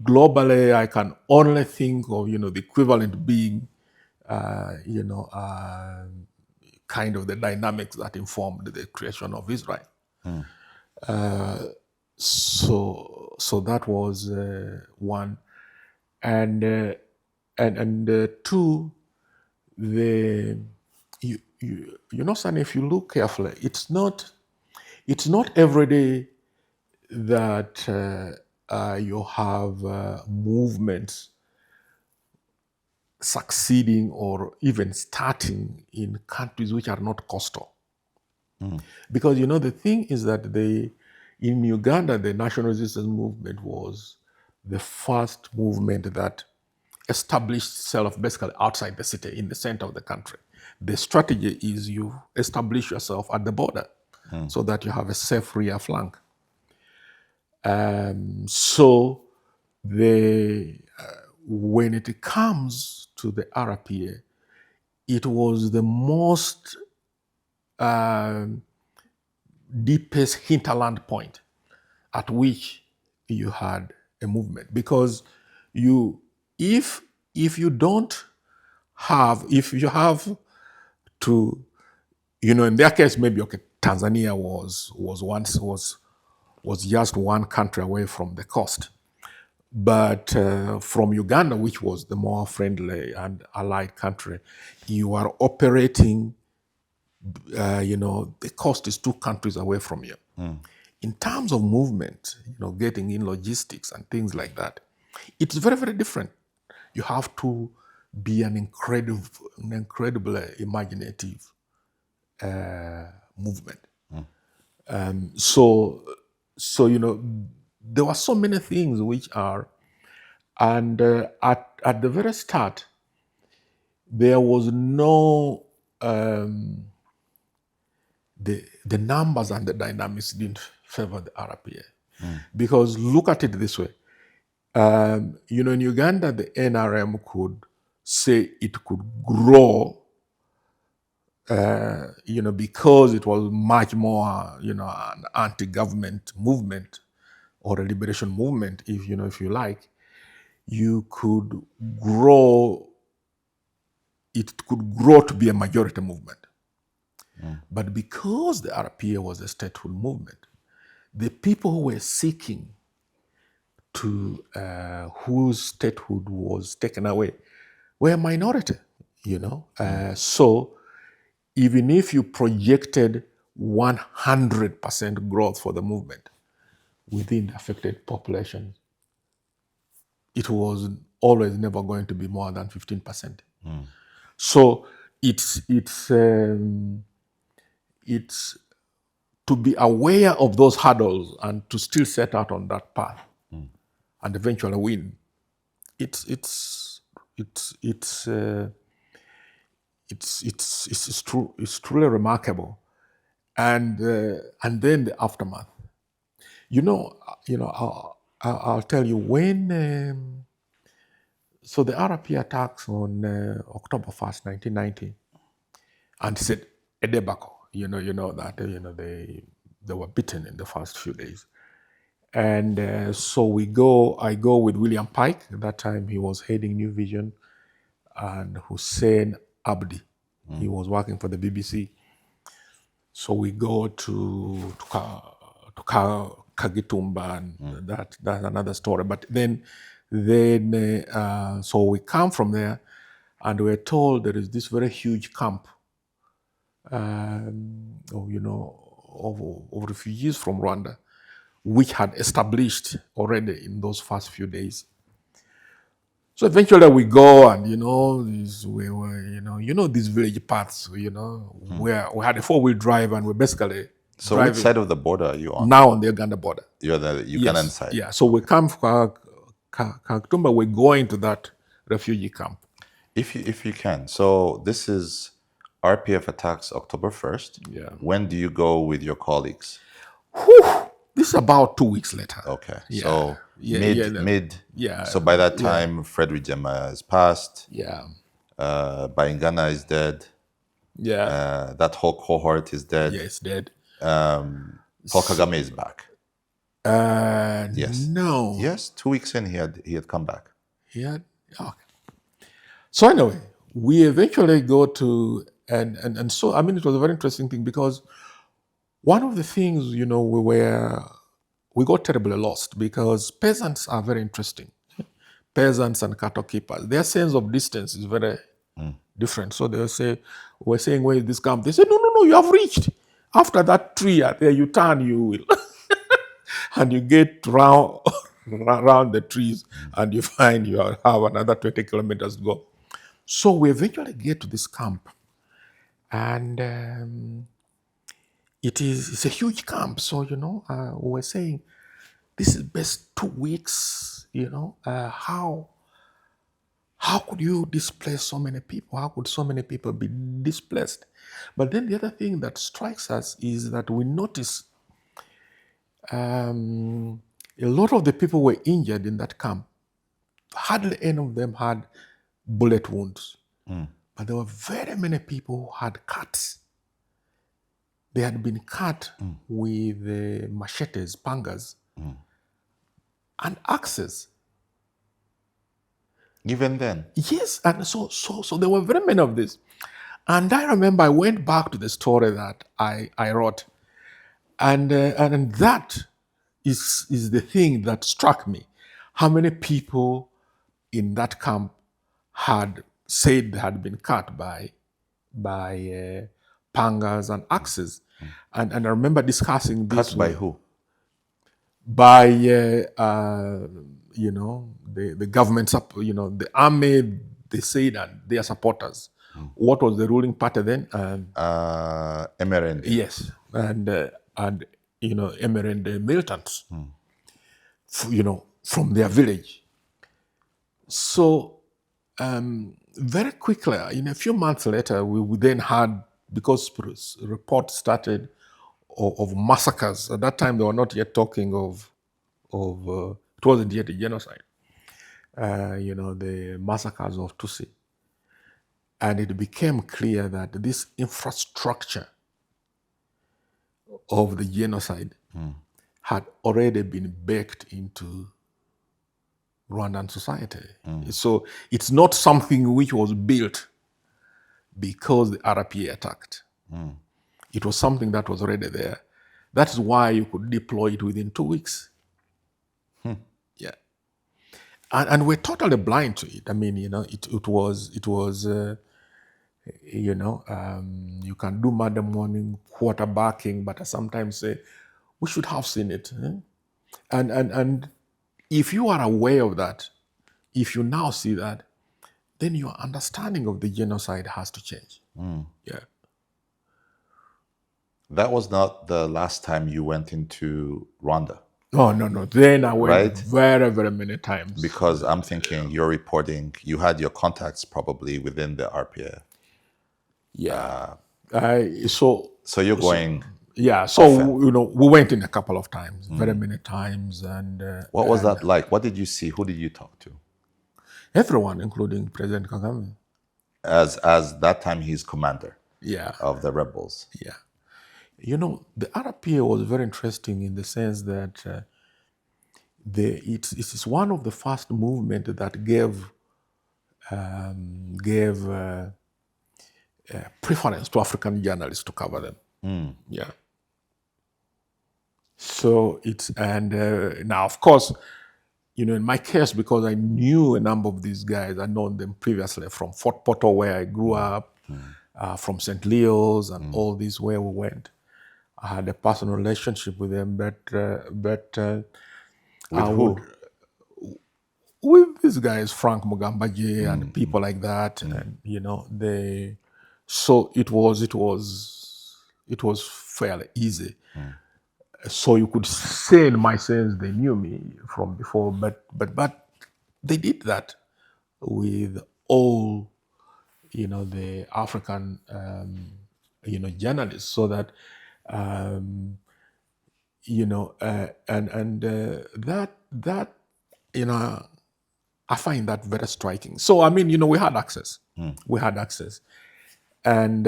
globally, I can only think of the equivalent being kind of the dynamics that informed the creation of Israel. So that was one, and two, son, if you look carefully, it's not every day that you have movements succeeding or even starting in countries which are not coastal. Because the thing is that in Uganda, the national resistance movement was the first movement that established itself basically outside the city, in the center of the country. The strategy is you establish yourself at the border so that you have a safe rear flank. So when it comes to the RPA, it was the most deepest hinterland point at which you had a movement, because you if you don't have, if you have to, in their case, maybe okay, Tanzania was just one country away from the coast, but from Uganda, which was the more friendly and allied country, you are operating. The coast is 2 countries away from you. In terms of movement, getting in logistics and things like that, it's very, very different. You have to be an incredibly imaginative movement. So there were so many things which are, and at the very start, there was no the numbers and the dynamics didn't favor the RPF. Because look at it this way. In Uganda, the NRM could say it could grow, because it was much more, an anti-government movement or a liberation movement, if you like. You could grow, it could grow to be a majority movement. But because the RPA was a statehood movement, the people who were seeking to whose statehood was taken away were a minority, So even if you projected 100% growth for the movement within the affected population, it was always never going to be more than 15%. So it's to be aware of those hurdles and to still set out on that path and eventually win. It's true. It's truly remarkable, and then the aftermath. I'll tell you when. So the RP attacks on October 1st, 1990, and said a debacle. That they were beaten in the first few days, and so I go with William Pike. At that time he was heading New Vision, and Hussein Abdi, he was working for the BBC. So we go to Kagitumba, and that's another story. But then so we come from there, and we're told there is this very huge camp of refugees from Rwanda, which had established already in those first few days. So eventually we go, and these village paths, where we had a 4-wheel drive, and we're basically So driving which side of the border are you on? now on the Uganda border. You're the Ugandan side. Yeah, so we come from Kagitumba, we're going to that refugee camp. If you can. So this is RPF attacks October 1st. Yeah. When do you go with your colleagues? This is about 2 weeks later. Okay. Yeah. So mid. Yeah. So by that time, Frederick Jema has passed. Yeah. Bayingana is dead. Yeah. That whole cohort is dead. Yeah, it's dead. Paul Kagame is back. Yes. No. Yes. 2 weeks in, he had come back. Okay. So anyway, we eventually go to, and so, I mean, it was a very interesting thing, because one of the things, we got terribly lost, because peasants are very interesting. Peasants and cattle keepers, their sense of distance is very different. So they'll say, we're saying, where is this camp? They say, no, you have reached. After that tree there, you turn, you will. And you get round the trees, and you find you have another 20 kilometers to go. So we eventually get to this camp, and it's a huge camp. So, we were saying, this is best 2 weeks, how could you displace so many people? How could so many people be displaced? But then the other thing that strikes us is that we notice a lot of the people were injured in that camp. Hardly any of them had bullet wounds. But there were very many people who had cuts. They had been cut with machetes, pangas, and axes. Even then. Yes, and so there were very many of this. And I remember I went back to the story that I wrote, and that is the thing that struck me. How many people in that camp had said they had been cut by pangas and axes, and I remember discussing this Cut by who? by the government, the army. They said and their supporters. What was the ruling party then? Emerend. Yes, and Emerend militants, from their village. So very quickly, in a few months later, we then had, because reports started of massacres. At that time, they were not yet talking of it wasn't yet a genocide. The massacres of Tutsi. And it became clear that this infrastructure of the genocide had already been baked into Rwandan society. So it's not something which was built because the RPF attacked. It was something that was already there. That's why you could deploy it within 2 weeks. Yeah. And we're totally blind to it. I mean, it was you can do Monday morning quarterbacking, but I sometimes say we should have seen it. And if you are aware of that, if you now see that, then your understanding of the genocide has to change. Yeah. That was not the last time you went into Rwanda. Oh, no. Then I went Right? very, very many times. Because I'm thinking you're reporting, you had your contacts probably within the RPF. Yeah. So you're going. Yeah. So, we went in a couple of times, very many times. And What was that like? What did you see? Who did you talk to? everyone, including President Kagame. As that time he's commander Yeah. of the rebels. Yeah. The RPA was very interesting in the sense that it is one of the first movements that gave preference to African journalists to cover them. Yeah. So now, of course, in my case, because I knew a number of these guys, I'd known them previously from Fort Portal, where I grew up, from St. Leo's, and all these where we went. I had a personal relationship with them, but With who? with these guys, Frank Mugambaji and people like that, and so it was fairly easy. So you could say, in my sense, they knew me from before, but they did that with all the African journalists, so that that I find that very striking. So I mean, we had access. We had access, and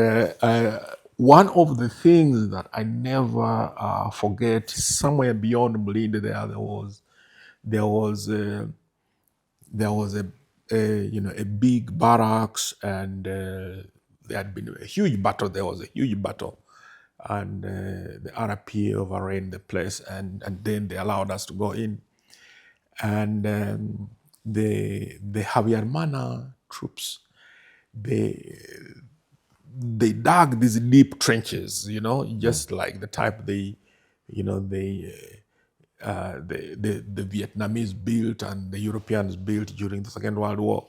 one of the things that I never forget, somewhere beyond Mulinde, there was a big barracks, and there had been a huge battle. There was a huge battle, and the RPA overran the place, and then they allowed us to go in, and the Habyarimana troops, they dug these deep trenches, just like the type the Vietnamese built and the Europeans built during the Second World War,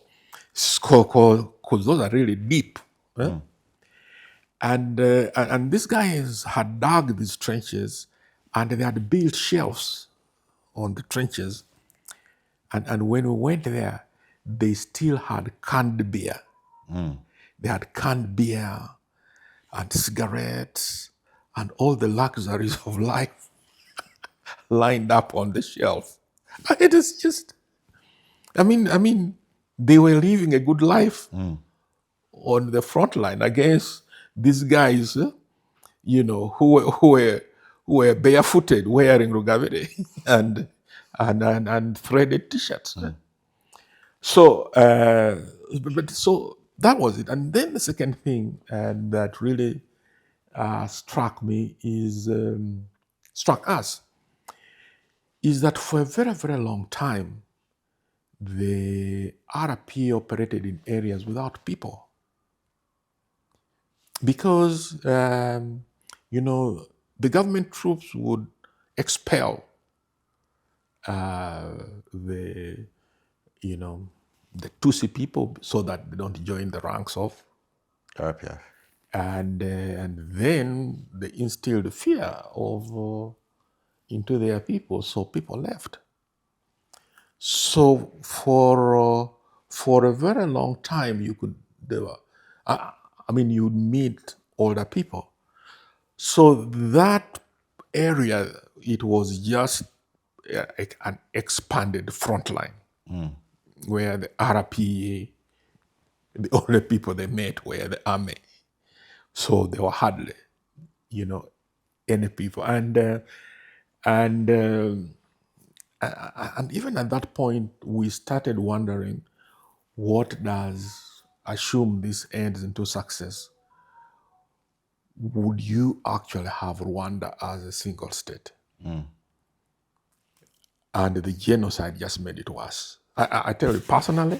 because those are really deep. And these guys had dug these trenches, and they had built shelves on the trenches. And when we went there, they still had canned beer. They had canned beer and cigarettes and all the luxuries of life lined up on the shelf. It is just, I mean, they were living a good life on the front line against these guys, who were barefooted, wearing rugabere and threaded t-shirts. So, so that was it. And then the second thing that really struck me is struck us is that for a very, very long time, the RP operated in areas without people because, the government troops would expel the, the Tutsi people so that they don't join the ranks of, RPF. and then they instilled fear of into their people, so people left. So for a very long time, you'd meet older people. So that area, it was just an expanded frontline where the RPA, the only people they met were the army. So there were hardly, any people, and even at that point, we started wondering, what does assume this ends into success? Would you actually have Rwanda as a single state? And the genocide just made it worse. I tell you personally,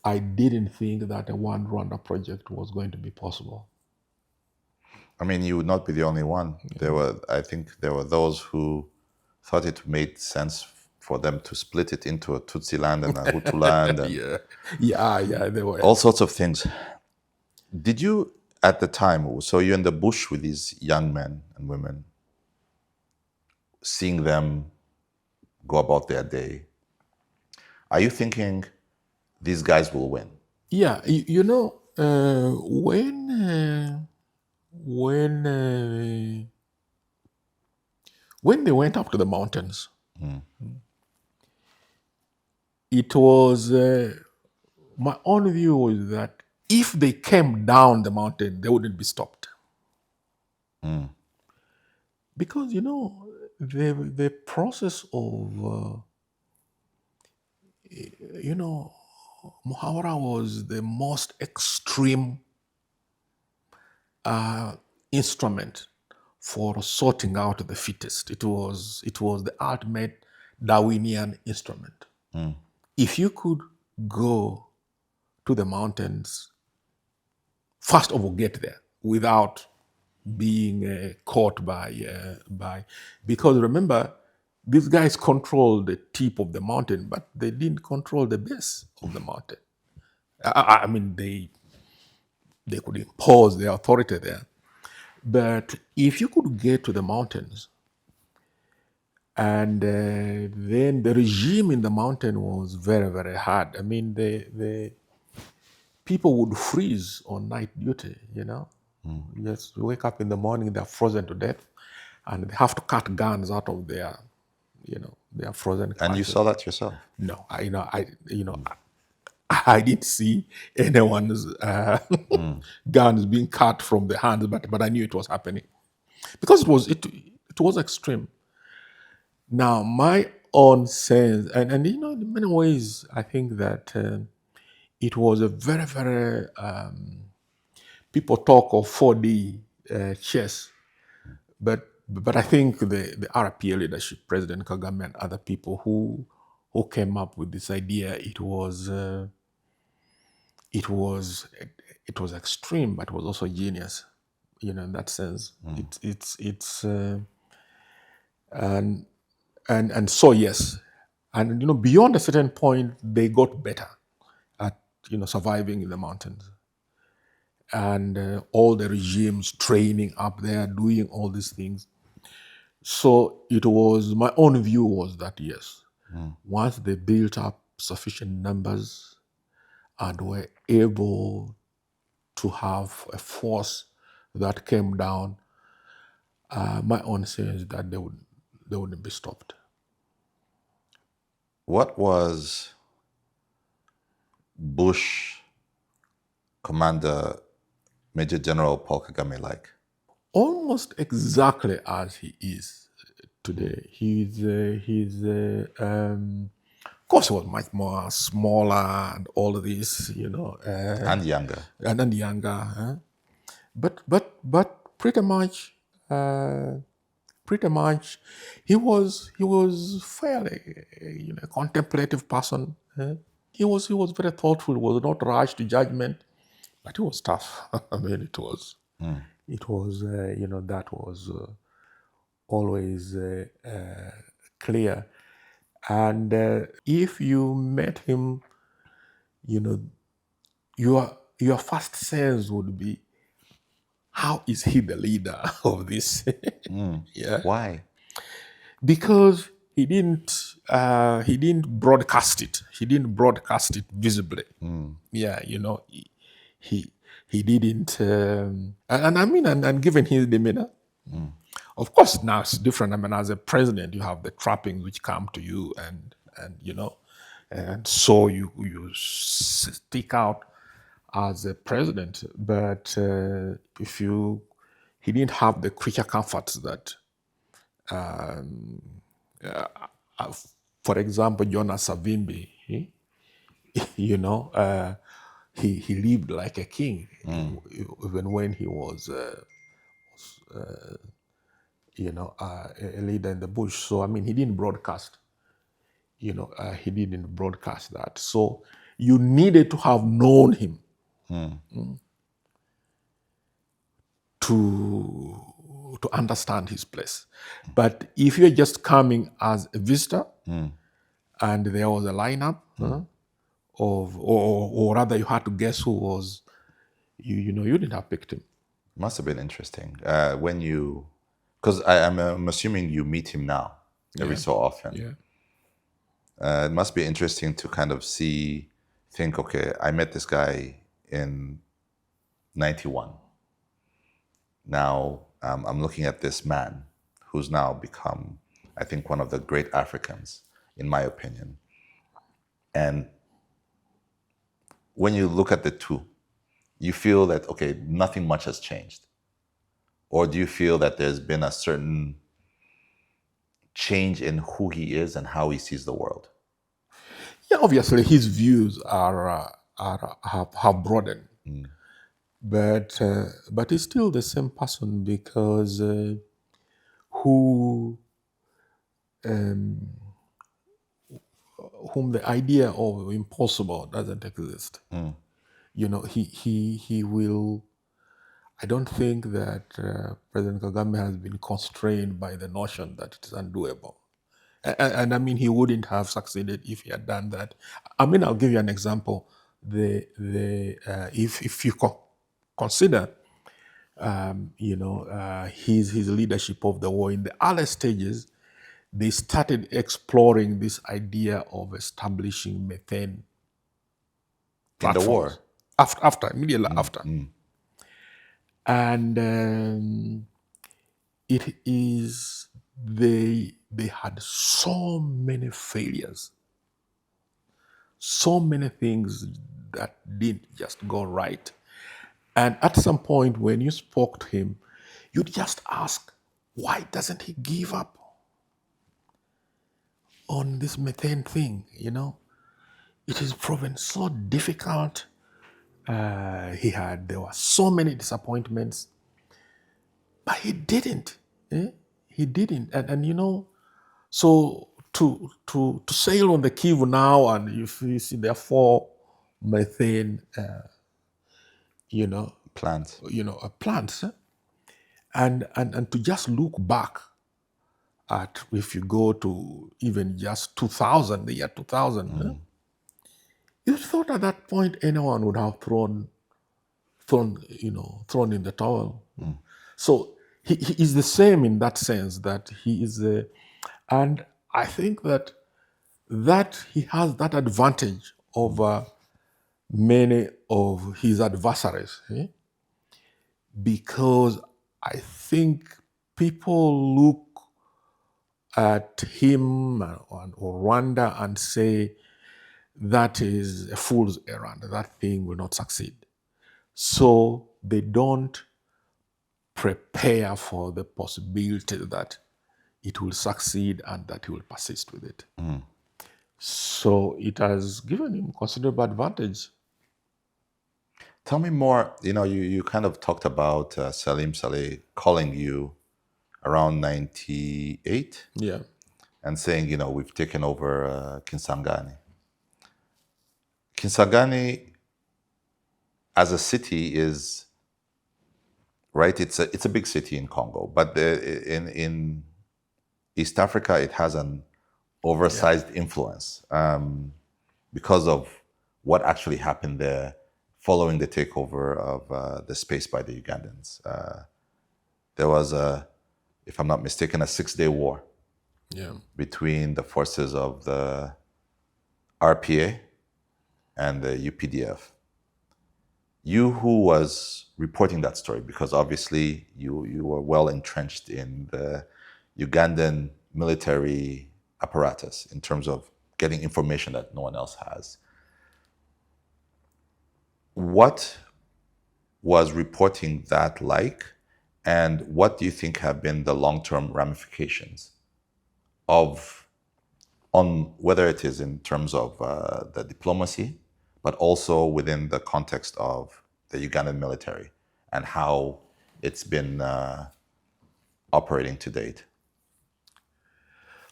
I didn't think that a one Rwanda project was going to be possible. I mean, you would not be the only one. I think there were those who thought it made sense for them to split it into a Tutsi land and a Hutu land and Yeah, there were. all sorts of things. Did you, at the time, so you're in the bush with these young men and women, seeing them go about their day, are you thinking these guys will win? Yeah, when they went up to the mountains, it was my own view was that if they came down the mountain, they wouldn't be stopped. Because the process of Muhawara was the most extreme instrument for sorting out the fittest. It was the ultimate Darwinian instrument. If you could go to the mountains, first of all, get there without being caught by, because remember, these guys controlled the tip of the mountain, but they didn't control the base of the mountain. I mean, they could impose their authority there. But if you could get to the mountains, and then the regime in the mountain was very, very hard. I mean, the people would freeze on night duty, You just wake up in the morning, they're frozen to death, and they have to cut guns out of their, their frozen And you carcasses. saw that yourself? No, I didn't see anyone's guns being cut from the hands, but I knew it was happening because it was extreme. Now, my own sense, and in many ways, I think that it was a very, very people talk of 4D chess, but I think the RPA leadership, President Kagame and other people who came up with this idea, it was extreme, but it was also genius, in that sense. It's and so yes, and beyond a certain point, they got better at surviving in the mountains, and all the regimes training up there, doing all these things. So it was, my own view was that yes, once they built up sufficient numbers and were able to have a force that came down, my own sense is that they wouldn't be stopped. What was Bush Commander Major General Paul Kagame like? Almost exactly as he is today. He's Of course, he was much more smaller and all of this, And younger. and then younger. But pretty much, he was fairly, contemplative person. He was very thoughtful. Was not rushed to judgment, but it was tough. I mean, it was, that was always clear. And if you met him, your first sense would be, how is he the leader of this? Yeah, Why? because he didn't broadcast it. He didn't broadcast it visibly. Yeah, he didn't. And I mean, and given his demeanor, of course now it's different. I mean, as a president, you have the trappings which come to you, and and so you stick out as a president. But he didn't have the creature comforts that, for example, Jonas Savimbi, he lived like a king, even when he was, a leader in the bush. So I mean, he didn't broadcast. He didn't broadcast that. So you needed to have known him to understand his place. But if you're just coming as a visitor, and there was a lineup or rather you had to guess who was, you didn't have picked him. Must have been interesting when you, because I'm assuming you meet him now every so often. Yeah. It must be interesting to kind of think, okay, I met this guy in 91. Now I'm looking at this man who's now become, I think, one of the great Africans, in my opinion. And when you look at the two, you feel that, okay, nothing much has changed? Or do you feel that there's been a certain change in who he is and how he sees the world? Yeah, obviously his views have broadened, but he's still the same person, because whom the idea of impossible doesn't exist. He will. I don't think that President Kagame has been constrained by the notion that it is undoable. And I mean, he wouldn't have succeeded if he had done that. I mean, I'll give you an example. If you consider, his leadership of the war in the early stages, they started exploring this idea of establishing methane platforms. In the war? Immediately after. And it is, they had so many failures, so many things that didn't just go right. And at some point when you spoke to him, you'd just ask, why doesn't he give up on this methane thing? It is proven so difficult. There were so many disappointments, but he didn't. He didn't, and so to sail on the Kivu now, and if you see there are 4 methane, Plants. plants, and to just look back at, if you go to even just 2000, the year 2000. You thought at that point anyone would have thrown in the towel. So he is the same in that sense, that he is and I think that he has that advantage over many of his adversaries, because I think people look at him or Rwanda and say, that is a fool's errand. That thing will not succeed. So they don't prepare for the possibility that it will succeed and that he will persist with it. So it has given him considerable advantage. Tell me more. You kind of talked about Salim Saleh calling you around 98 Yeah. and saying, we've taken over Kisangani. Kisangani as a city is, right, it's a big city in Congo, but in East Africa, it has an oversized influence because of what actually happened there following the takeover of the space by the Ugandans. There was if I'm not mistaken, a 6-day war between the forces of the RPA and the UPDF. You who was reporting that story, because obviously you were well entrenched in the Ugandan military apparatus in terms of getting information that no one else has. What was reporting that like, and what do you think have been the long-term ramifications on whether it is in terms of the diplomacy, but also within the context of the Ugandan military and how it's been operating to date?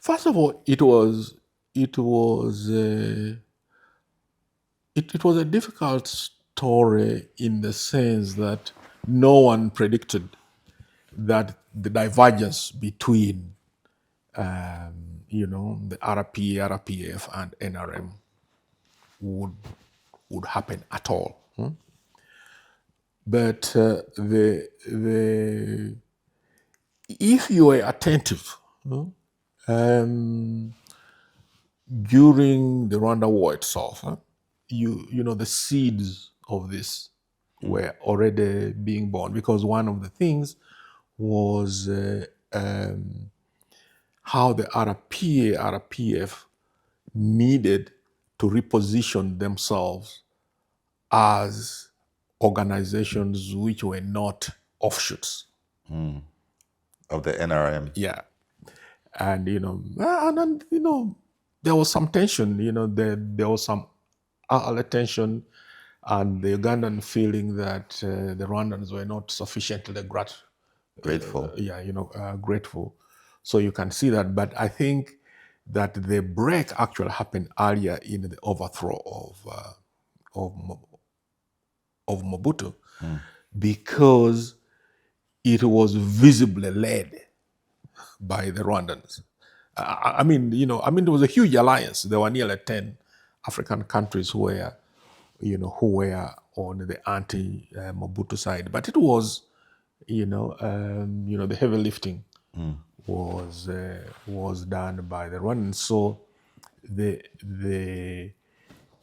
First of all, it was a difficult story in the sense that no one predicted that the divergence between the RPF and NRM would happen at all. But if you were attentive during the Rwanda war itself, the seeds of this were already being born, because one of the things was how the RPF needed to reposition themselves as organizations which were not offshoots of the NRM. Yeah. And, there was some tension, there was some early tension, and the Ugandan feeling that the Rwandans were not sufficiently Grateful. Grateful. So you can see that. But I think that the break actually happened earlier in the overthrow of Mobutu, because it was visibly led by the Rwandans. There was a huge alliance. There were nearly 10 African countries who were on the anti-Mobutu side. But it was, the heavy lifting was done by the Rwandans. So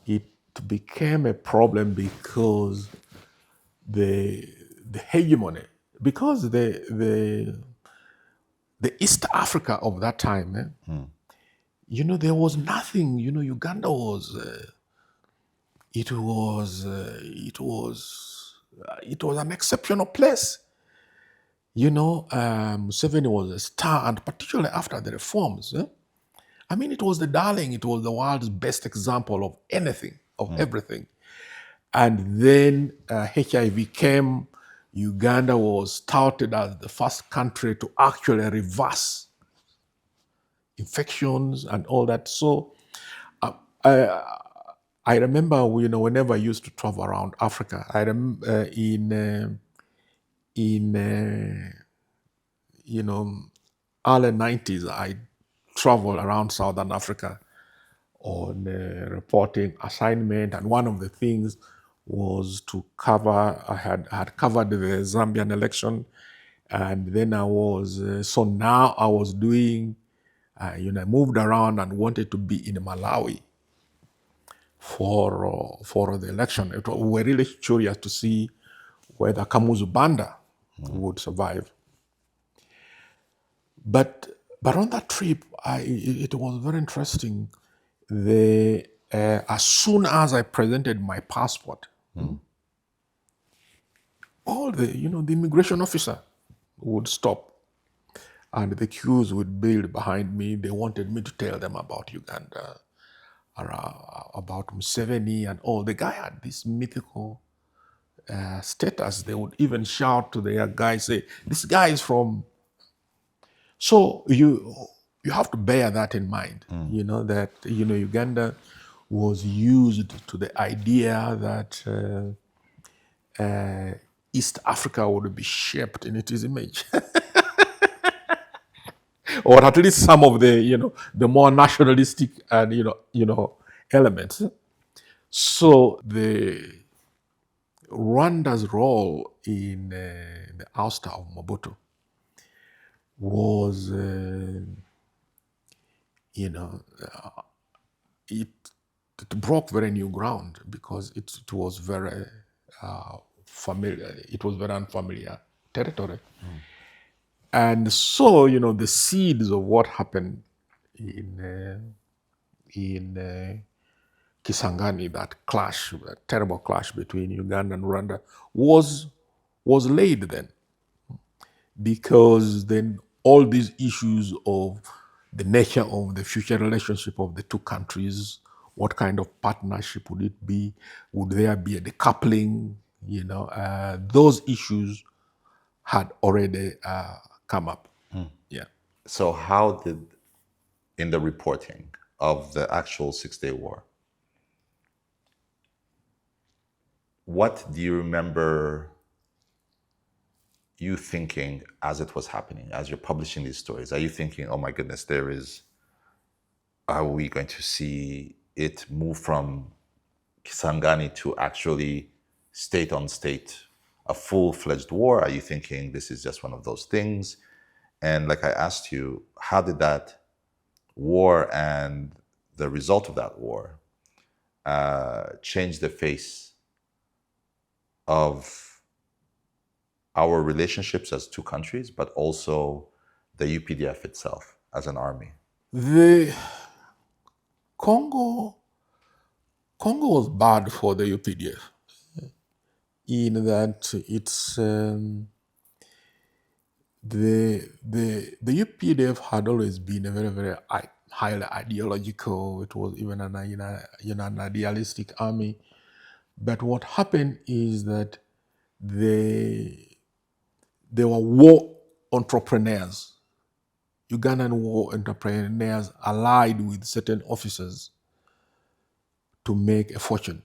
it became a problem because the hegemony, because the East Africa of that time, there was nothing. Uganda was. It was an exceptional place. Museveni was a star, and particularly after the reforms. It was the darling. It was the world's best example of anything, of everything. And then HIV came. Uganda was touted as the first country to actually reverse infections and all that. So I remember, whenever I used to travel around Africa, I remember early 90s, I traveled around Southern Africa on a reporting assignment, and one of the things was to cover. I had covered the Zambian election, and then I was doing. I moved around and wanted to be in Malawi for the election. We were really curious to see whether Kamuzu Banda would survive. But on that trip, it was very interesting. As soon as I presented my passport, all the immigration officer would stop, and the queues would build behind me. They wanted me to tell them about Uganda, about Museveni and all. The guy had this mythical status. They would even shout to their guys, say, "This guy is from." So you have to bear that in mind. That Uganda was used to the idea that East Africa would be shaped in its image. Or at least some of the the more nationalistic and elements. So the Rwanda's role in the ouster of Mobutu was it broke very new ground because it was very familiar. It was very unfamiliar territory. And so, the seeds of what happened in Kisangani, that clash, that terrible clash between Uganda and Rwanda, was laid then. Because then all these issues of the nature of the future relationship of the two countries, what kind of partnership would it be? Would there be a decoupling? Those issues had already come up. Yeah. So how did, in the reporting of the actual 6-day war, what do you remember you thinking as it was happening, as you're publishing these stories? Are you thinking, oh my goodness, are we going to see it move from Kisangani to actually state on state, a full-fledged war? Are you thinking this is just one of those things? And like I asked you, how did that war and the result of that war change the face of our relationships as two countries, but also the UPDF itself as an army? The Congo was bad for the UPDF in that it's the UPDF had always been a very, very highly ideological. It was even an idealistic army. But what happened is that they were war entrepreneurs, Ugandan war entrepreneurs allied with certain officers to make a fortune,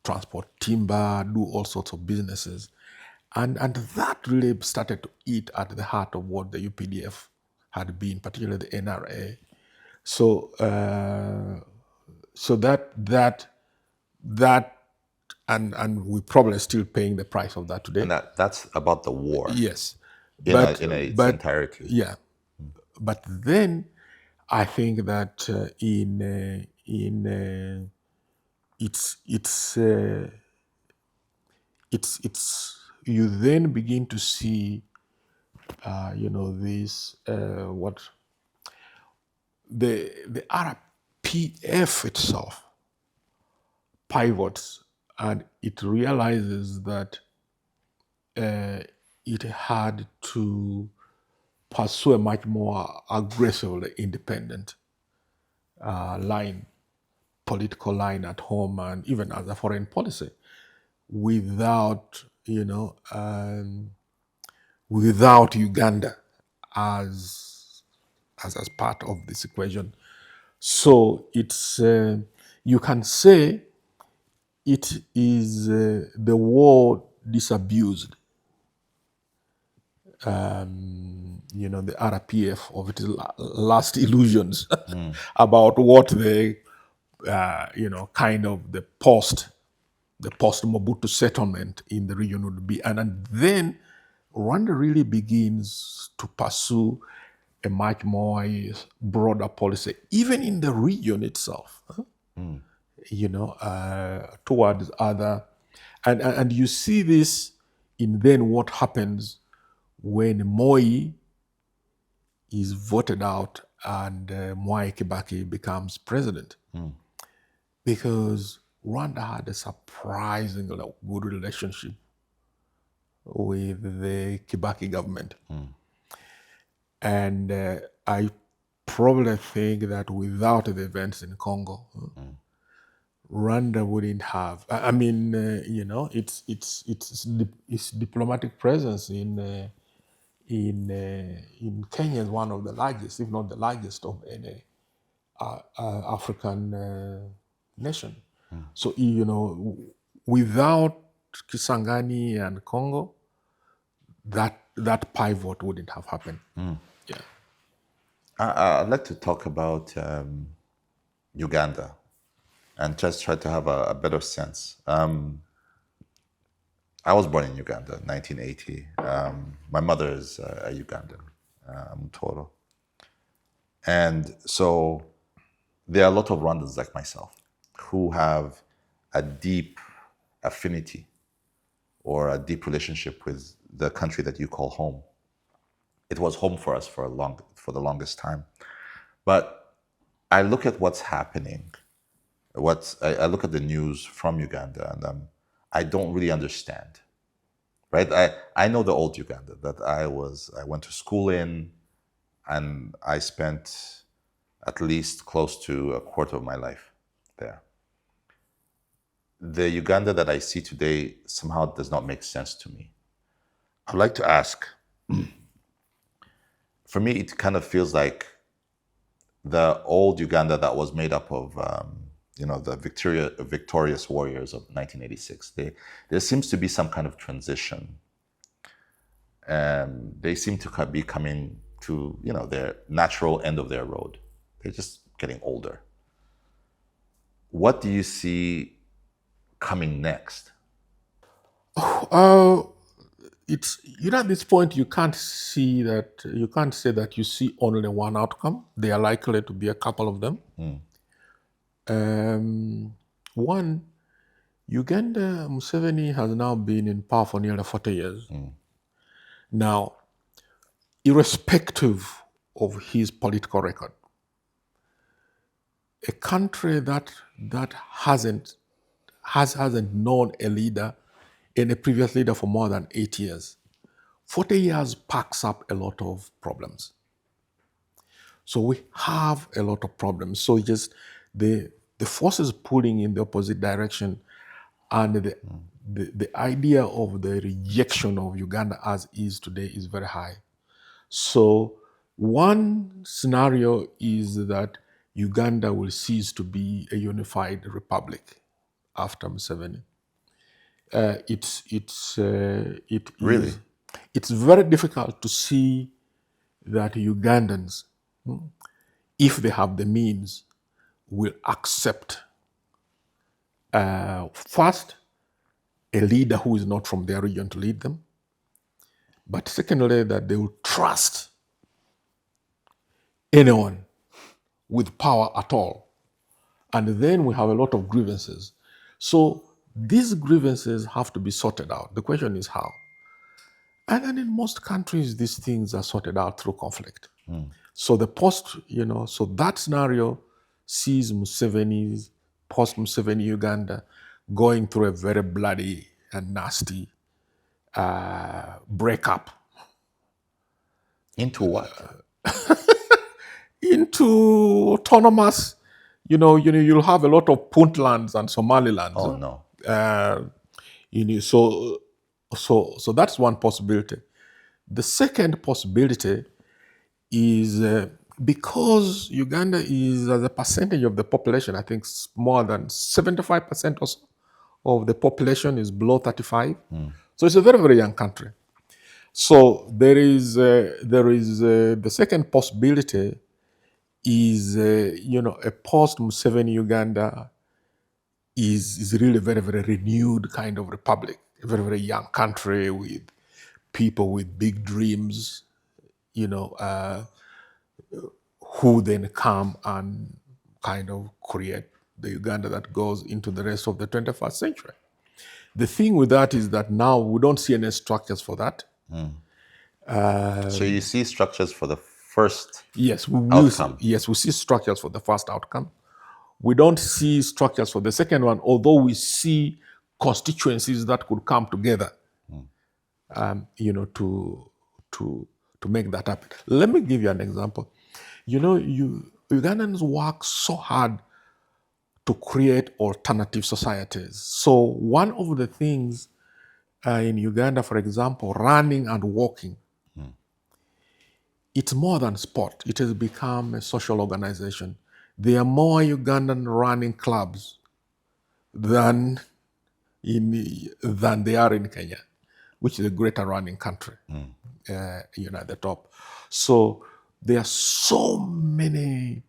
transport timber, do all sorts of businesses. And that really started to eat at the heart of what the UPDF had been, particularly the NRA. So that and we're probably still paying the price of that today. And that's about the war. Yes. In its entirety. Yeah. But then I think that you then begin to see this what the RPF itself pivots, and it realizes that it had to pursue a much more aggressively independent political line at home and even as a foreign policy, without Uganda as part of this equation. So it's you can say it is the war disabused the RPF of its last illusions about what the kind of the post Mobutu settlement in the region would be, and then Rwanda really begins to pursue a much more broader policy, even in the region itself. Towards other, and you see this in then what happens when Moi is voted out and Mwai Kibaki becomes president. Because Rwanda had a surprisingly good relationship with the Kibaki government. And I probably think that without the events in Congo, Rwanda wouldn't have. I mean, its diplomatic presence in Kenya is one of the largest, if not the largest, of any African nation. So without Kisangani and Congo, that pivot wouldn't have happened. Yeah. I'd like to talk about Uganda and just try to have a better sense. I was born in Uganda in 1980. My mother is a Ugandan, Mutoro. And so there are a lot of Rwandans like myself who have a deep affinity or a deep relationship with the country that you call home. It was home for us for the longest time. But I look at what's happening. I look at the news from Uganda, and I don't really understand. Right? I know the old Uganda that I went to school in, and I spent at least close to a quarter of my life there. The Uganda that I see today somehow does not make sense to me. I'd like to ask, for me, it kind of feels like the old Uganda that was made up of, the victorious warriors of 1986. There seems to be some kind of transition. They seem to be coming to, their natural end of their road. They're just getting older. What do you see coming next? It's at this point you can't say that you see only one outcome. There are likely to be a couple of them. One, Uganda, Museveni has now been in power for nearly 40 years. Now, irrespective of his political record, a country that hasn't known a leader and a previous leader for more than 8 years, 40 years packs up a lot of problems. So we have a lot of problems. So just the forces pulling in the opposite direction, and the idea of the rejection of Uganda as is today is very high. So one scenario is that Uganda will cease to be a unified republic after Museveni. Really? It's very difficult to see that Ugandans, if they have the means, will accept first a leader who is not from their region to lead them, but secondly that they will trust anyone with power at all. And then we have a lot of grievances. So these grievances have to be sorted out. The question is how. And then in most countries, these things are sorted out through conflict. So so that scenario sees Museveni's post-Museveni Uganda going through a very bloody and nasty breakup. Into what? Into autonomous, you'll have a lot of Puntlands and Somalilands. Oh no. So that's one possibility. The second possibility is because Uganda is, as a percentage of the population, I think more than 75% or so of the population is below 35. So it's a very, very young country. So there is the second possibility is a post-Museveni Uganda is really a very, very renewed kind of republic, a very, very young country with people with big dreams, who then come and kind of create the Uganda that goes into the rest of the 21st century. The thing with that is that now we don't see any structures for that. So you see structures for the first Yes, we outcome. we see structures for the first outcome. We don't see structures for the second one, although we see constituencies that could come together, to make that happen. Let me give you an example. Ugandans work so hard to create alternative societies. So one of the things in Uganda, for example, running and walking, it's more than sport. It has become a social organization. There are more Ugandan running clubs than they are in Kenya, which is a greater running country, at the top. So there are so many,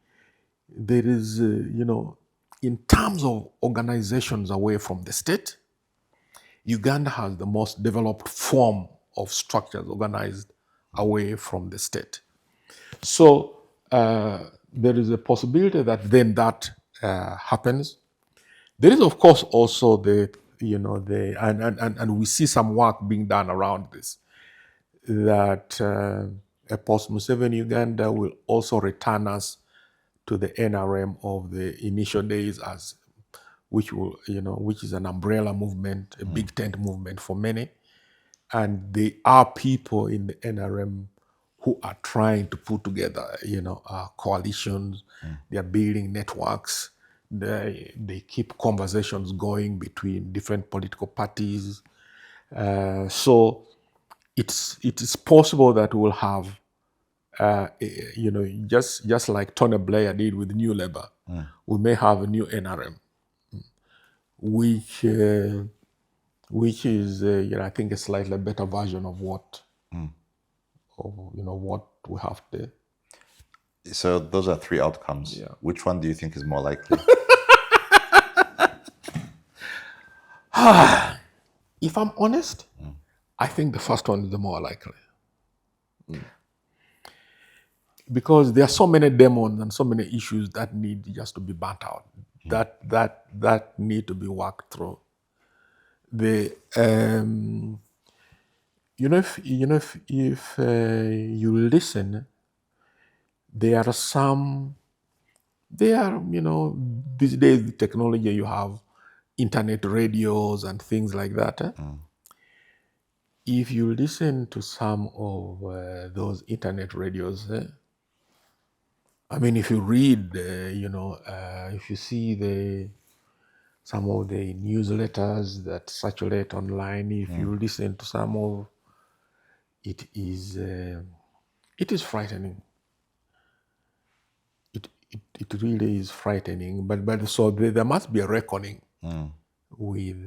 there is, in terms of organizations away from the state, Uganda has the most developed form of structures organized away from the state. So there is a possibility that then that happens. There is, of course, also and we see some work being done around this, that a post-Museveni Uganda will also return us to the NRM of the initial days, which is an umbrella movement, a big tent movement for many. And there are people in the NRM who are trying to put together, coalitions. They are building networks. They keep conversations going between different political parties. So it is possible that we'll have, just like Tony Blair did with New Labour, we may have a new NRM, which is, I think, a slightly better version of what we have there. So those are three outcomes. Yeah. Which one do you think is more likely? If I'm honest, I think the first one is the more likely. Because there are so many demons and so many issues that need just to be burnt out, that need to be worked through. If you listen, there are these days, the technology, you have internet radios and things like that. If you listen to some of those internet radios, if you read, if you see some of the newsletters that circulate online, if you listen to some of it, is frightening. It really is frightening. But so there must be a reckoning with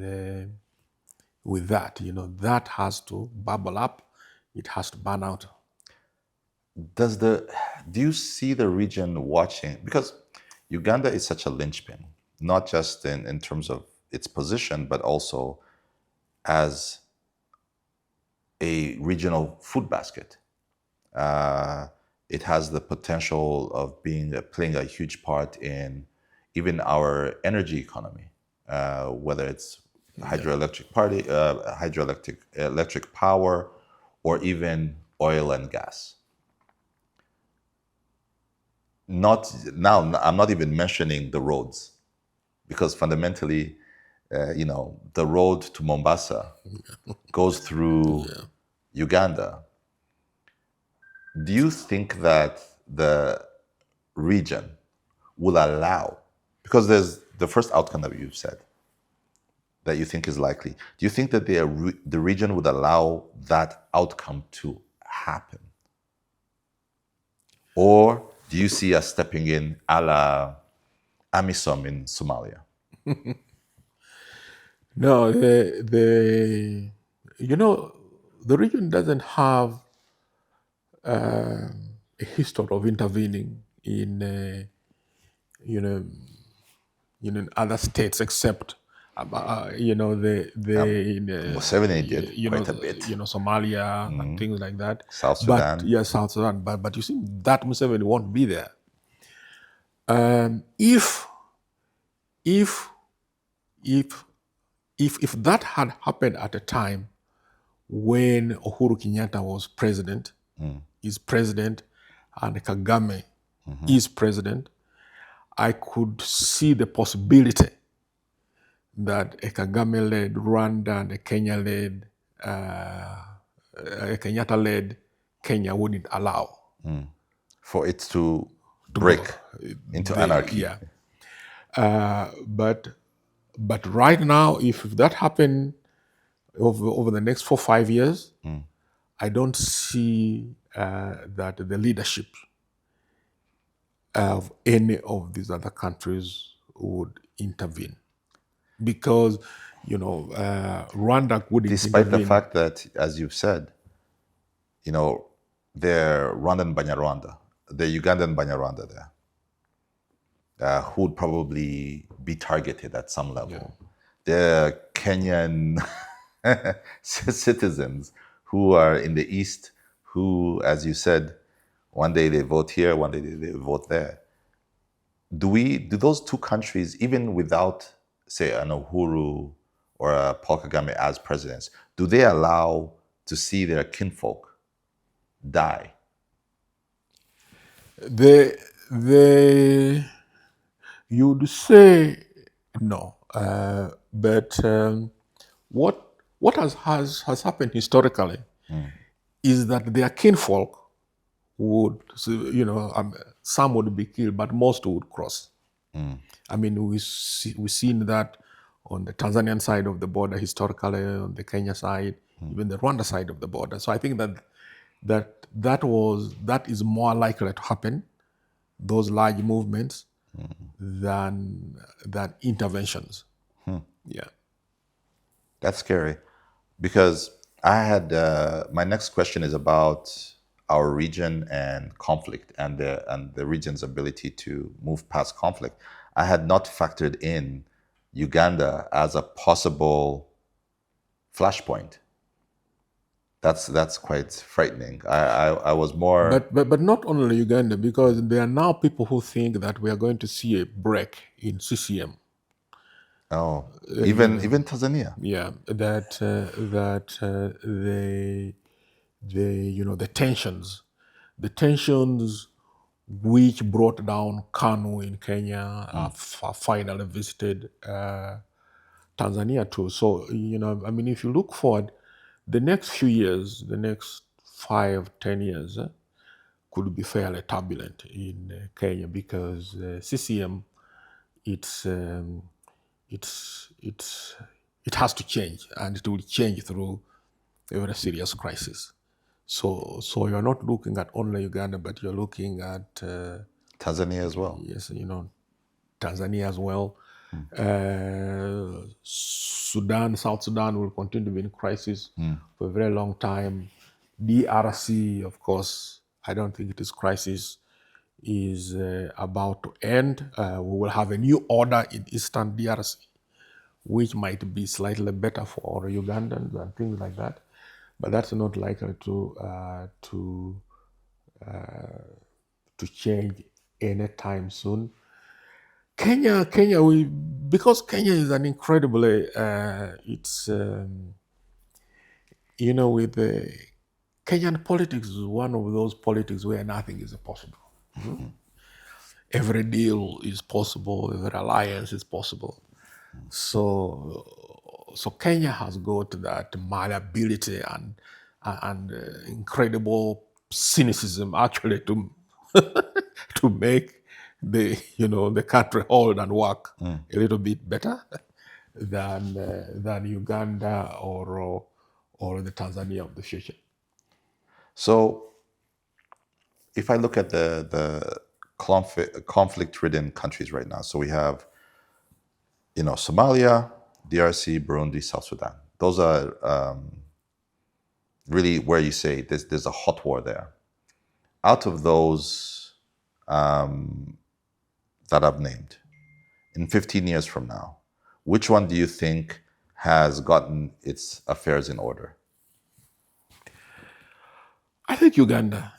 that. That has to bubble up. It has to burn out. Do you see the region watching? Because Uganda is such a linchpin, not just in terms of its position, but also as a regional food basket. It has the potential of playing a huge part in even our energy economy, whether it's hydroelectric power, or even oil and gas. I'm not even mentioning the roads, because fundamentally, the road to Mombasa goes through Uganda. Do you think that the region will allow, because there's the first outcome that you've said that you think is likely, do you think that the region would allow that outcome to happen? Or do you see us stepping in a la AMISOM in Somalia? No, the region doesn't have a history of intervening in other states, except Museveni did quite a bit. Somalia and things like that. South Sudan. South Sudan. But you see, that Museveni won't be there. If that had happened at a time when Uhuru Kenyatta was president, is president, and Kagame is president, I could see the possibility that a Kagame-led Rwanda and a Kenyatta-led Kenya wouldn't allow. for it to break into anarchy. Yeah. But right now, if that happened over the next 4 or 5 years, I don't see that the leadership of any of these other countries would intervene, because Rwanda wouldn't Despite the intervene. fact that, as you've said, they're Rwandan Banyarwanda, the Ugandan Banyarwanda there, who would probably be targeted at some level. The Kenyan citizens who are in the East, who, as you said, one day they vote here, one day they vote there. Do those two countries, even without, say, an Uhuru or a Paul Kagame as presidents, do they allow to see their kinfolk die? You'd say no, but what has happened historically is that their kinfolk would, some would be killed, but most would cross. I mean, we've seen that on the Tanzanian side of the border historically, on the Kenya side, even the Rwanda side of the border. So I think that is more likely to happen, those large movements, than interventions. Yeah. That's scary, because I had my next question is about our region and conflict, and the region's ability to move past conflict. I had not factored in Uganda as a possible flashpoint. That's quite frightening. I was more. But not only Uganda, because there are now people who think that we are going to see a break in CCM. Oh, even Tanzania. Yeah, that the tensions which brought down KANU in Kenya have finally visited Tanzania too. So I mean, if you look forward, the next few years, the next 5-10 years, could be fairly turbulent in Kenya, because CCM, it has to change, and it will change through a very serious crisis. So you're not looking at only Uganda, but you're looking at Tanzania as well. Yes, Tanzania as well. Sudan, South Sudan will continue to be in crisis for a very long time. DRC, of course, I don't think this crisis is about to end. We will have a new order in Eastern DRC, which might be slightly better for Ugandans and things like that, but that's not likely to change anytime soon. Kenya, because Kenya is an incredibly, with the Kenyan politics is one of those politics where nothing is impossible. Every deal is possible, every alliance is possible. So Kenya has got that malleability and incredible cynicism, actually, to to make the country hold and work a little bit better than Uganda or the Tanzania of the future. So, if I look at the conflict-ridden countries right now, so we have, Somalia, DRC, Burundi, South Sudan. Those are really where you say there's a hot war there. Out of those that I've named, in 15 years from now, which one do you think has gotten its affairs in order? I think Uganda.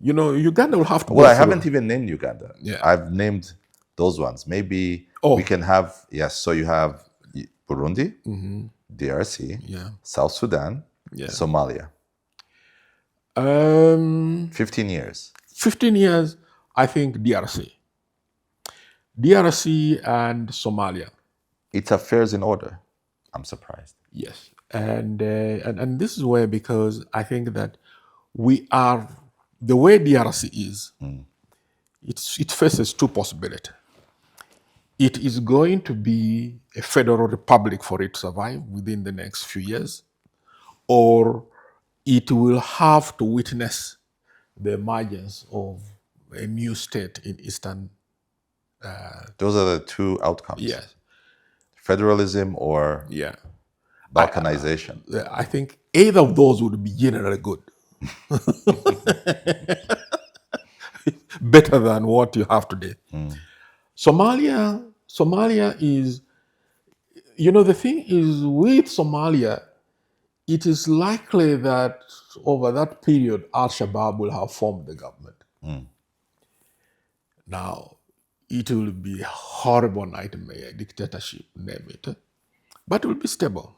Uganda will have to. Well, I haven't even named Uganda. Yeah. I've named those ones. Maybe we can have, yes. So you have Burundi, DRC, South Sudan, Somalia. 15 years. 15 years, I think DRC and Somalia. Its affairs in order. I'm surprised. Yes, and this is where, because I think that we are the way DRC is, it faces two possibilities. It is going to be a federal republic for it to survive within the next few years, or it will have to witness the emergence of a new state in Eastern. Those are the two outcomes. Yes. Federalism or Yeah. balkanization. I think either of those would be generally good. Better than what you have today. Somalia is, the thing is with Somalia, it is likely that over that period, Al-Shabaab will have formed the government. Now, it will be a horrible nightmare, dictatorship, name it, but it will be stable.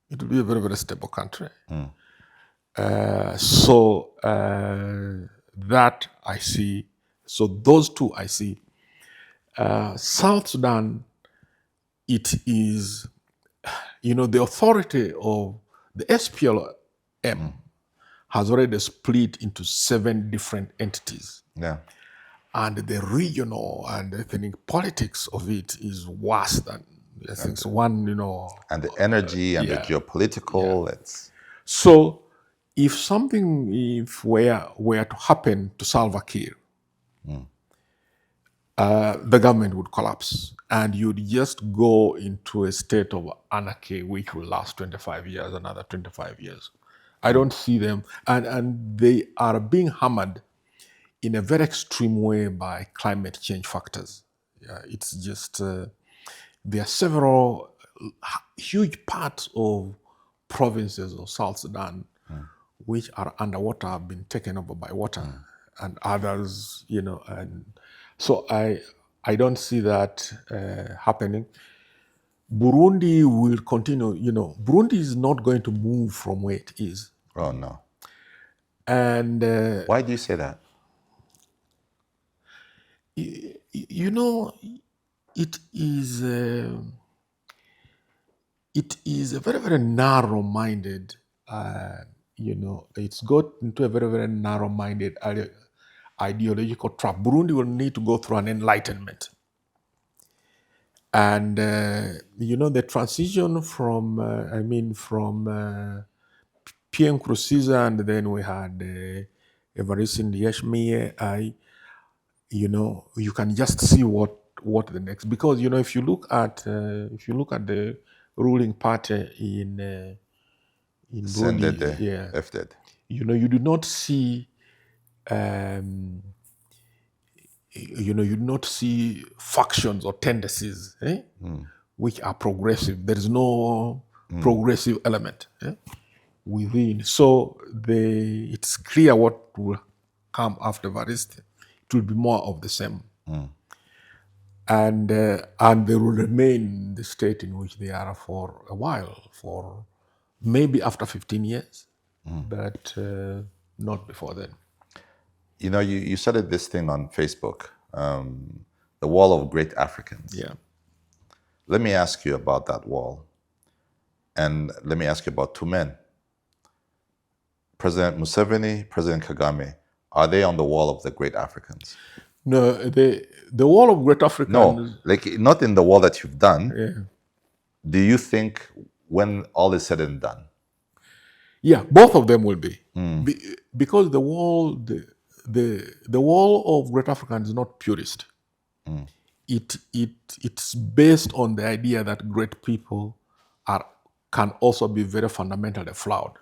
It will be a very, very stable country. That I see. So those two I see. South Sudan, it is, the authority of the SPLM has already split into 7 different entities. Yeah. And the regional and ethnic politics of it is worse than, I think, one, And the energy and the yeah. geopolitical, it's... So if something were to happen to Salva Kiir, the government would collapse and you'd just go into a state of anarchy which will last 25 years, another 25 years. I don't see them, and they are being hammered in a very extreme way by climate change factors. Yeah, it's just, there are several huge parts of provinces of South Sudan which are underwater, have been taken over by water, and others, and so I don't see that happening. Burundi will continue, Burundi is not going to move from where it is. Oh, no. And Why do you say that? it is a very, very narrow-minded, it's got into a very, very narrow-minded ideological trap. Burundi will need to go through an enlightenment. And, the transition from Pierre Nkurunziza, and then we had Evariste Ndayishimiye, you can just see what the next, because if you look at the ruling party in Burundi, FDD. You do not see you do not see factions or tendencies which are progressive. There is no progressive element within. So it's clear what will come after Evariste. It will be more of the same. And they will remain in the state in which they are for a while, for maybe after 15 years, but not before then. You started this thing on Facebook, the Wall of Great Africans. Yeah. Let me ask you about that wall. And let me ask you about 2 men. President Museveni, President Kagame, are they on the Wall of the Great Africans? No, the Wall of Great Africans... No, not in the wall that you've done. Yeah. Do you think when all is said and done? Yeah, both of them will be. Because the wall of Great Africans is not purist. It's based on the idea that great people can also be very fundamentally flawed.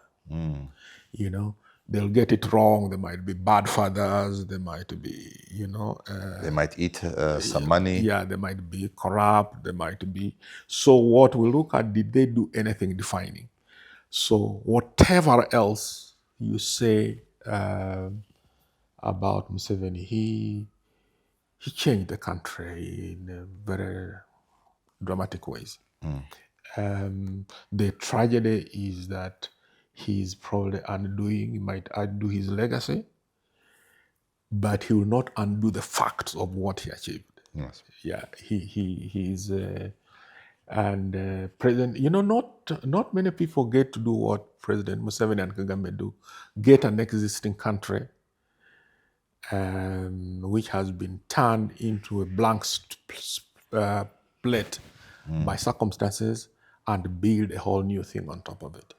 They'll get it wrong. They might be bad fathers. They might be, they might eat some money. Yeah, they might be corrupt. They might be. So what we look at, did they do anything defining? So whatever else you say about Museveni, he changed the country in very dramatic ways. The tragedy is that he's probably he might undo his legacy, but he will not undo the facts of what he achieved. Yes. Yeah, he's And President, not many people get to do what President Museveni and Kagame do, get an existing country which has been turned into a blank plate by circumstances and build a whole new thing on top of it.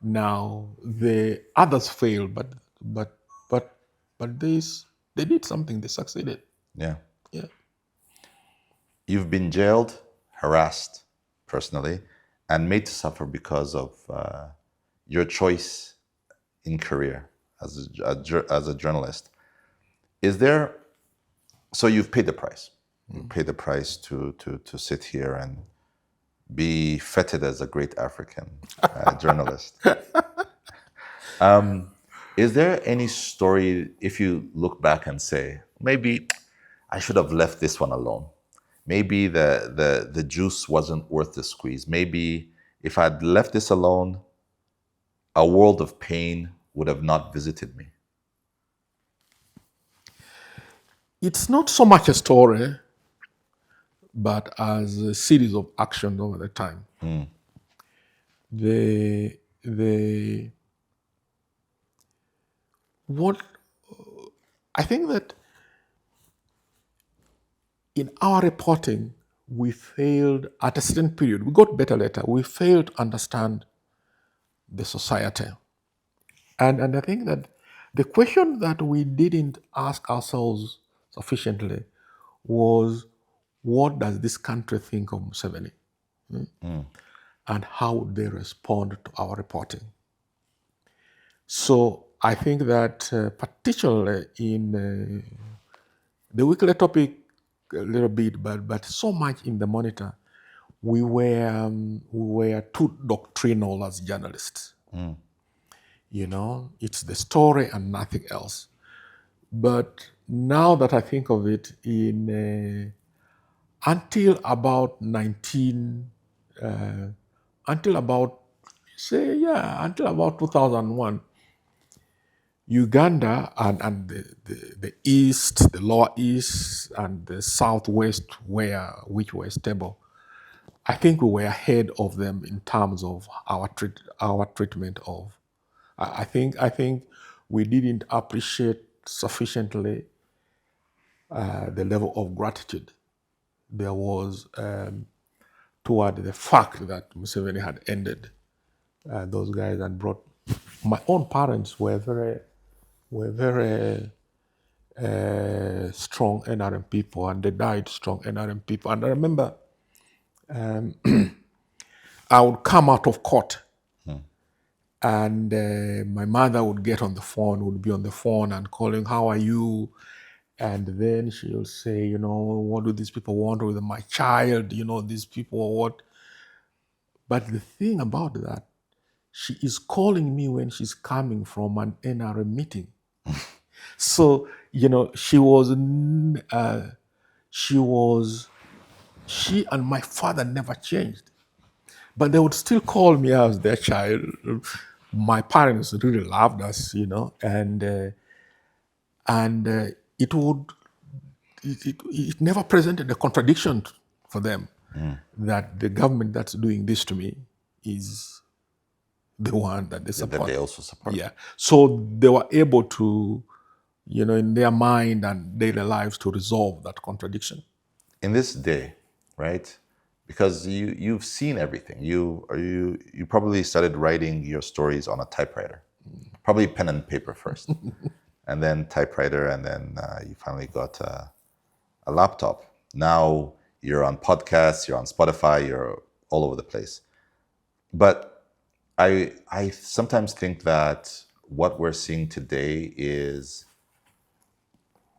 Now the others failed, but they did something. They succeeded. Yeah. Yeah. You've been jailed, harassed personally, and made to suffer because of your choice in career as a journalist. Is there? So you've paid the price. You paid the price to sit here and be feted as a great African journalist. Is there any story, if you look back and say, maybe I should have left this one alone? Maybe the juice wasn't worth the squeeze. Maybe if I'd left this alone, a world of pain would have not visited me. It's not so much a story, but as a series of actions over the time. What I think that in our reporting, we failed at a certain period. We got better later. We failed to understand the society. And I think that the question that we didn't ask ourselves sufficiently was, what does this country think of Museveni? And how would they respond to our reporting? So I think that particularly in the weekly topic a little bit, but so much in the Monitor, we were too doctrinal as journalists. It's the story and nothing else. But now that I think of it, until about 2001, Uganda and the East, the Lower East, and the Southwest, which were stable, I think we were ahead of them in terms of our treatment of. I think we didn't appreciate sufficiently the level of gratitude there was toward the fact that Museveni had ended those guys and brought. My own parents were very strong NRM people, and they died strong NRM people. And I remember I would come out of court, and my mother would get on the phone, would be on the phone and calling, "How are you?" And then she'll say, "What do these people want with my child? These people are what?" But the thing about that, she is calling me when she's coming from an NRM meeting. So, she and my father never changed. But they would still call me as their child. My parents really loved us, and it never presented a contradiction for them that the government that's doing this to me is the one that they support. That they also support. Yeah. So they were able to, in their mind and daily lives, to resolve that contradiction. In this day, right? Because you've seen everything. You probably started writing your stories on a typewriter, probably pen and paper first, and then typewriter, and then you finally got a laptop. Now you're on podcasts, you're on Spotify, you're all over the place. But I sometimes think that what we're seeing today is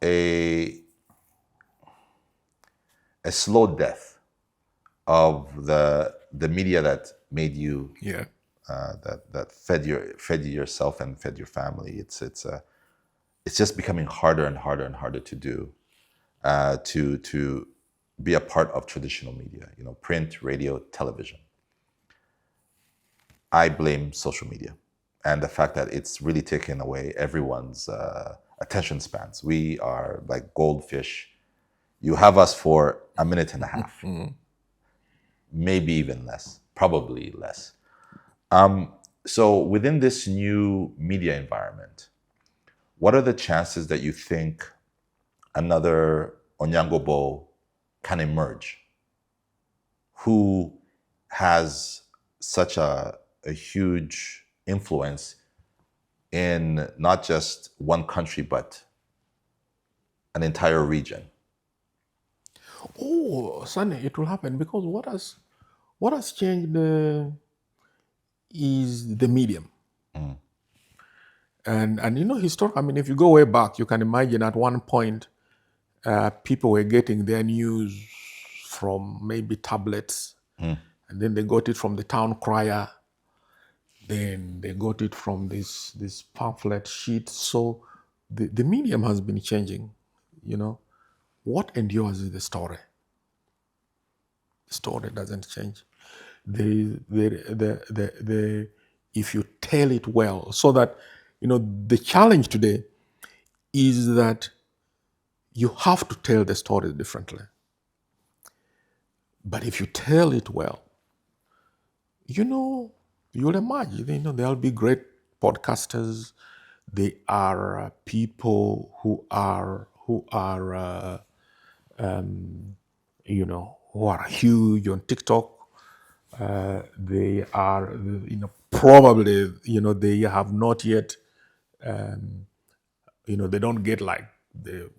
a slow death of the media that made you, that fed yourself and fed your family. It's just becoming harder and harder and harder to do, to be a part of traditional media, print, radio, television. I blame social media and the fact that it's really taken away everyone's attention spans. We are like goldfish. You have us for a minute and a half. maybe even less, probably less. So within this new media environment, what are the chances that you think another Onyango-Obbo can emerge who has such a huge influence in not just one country, but an entire region? Oh, Sunny, it will happen because what has changed is the medium. And you know, I mean, if you go way back, you can imagine at one point people were getting their news from maybe tablets, and then they got it from the town crier, then they got it from this pamphlet sheet. So the medium has been changing. You know, what endures is the story. The story doesn't change. If you tell it well, so that, you know, the challenge today is that you have to tell the story differently. But if you tell it well, you know, you'll emerge. You know, there'll be great podcasters. They are people who are you know, who are huge on TikTok. They are, you know, probably, you know, they have not yet, you know, they don't get like the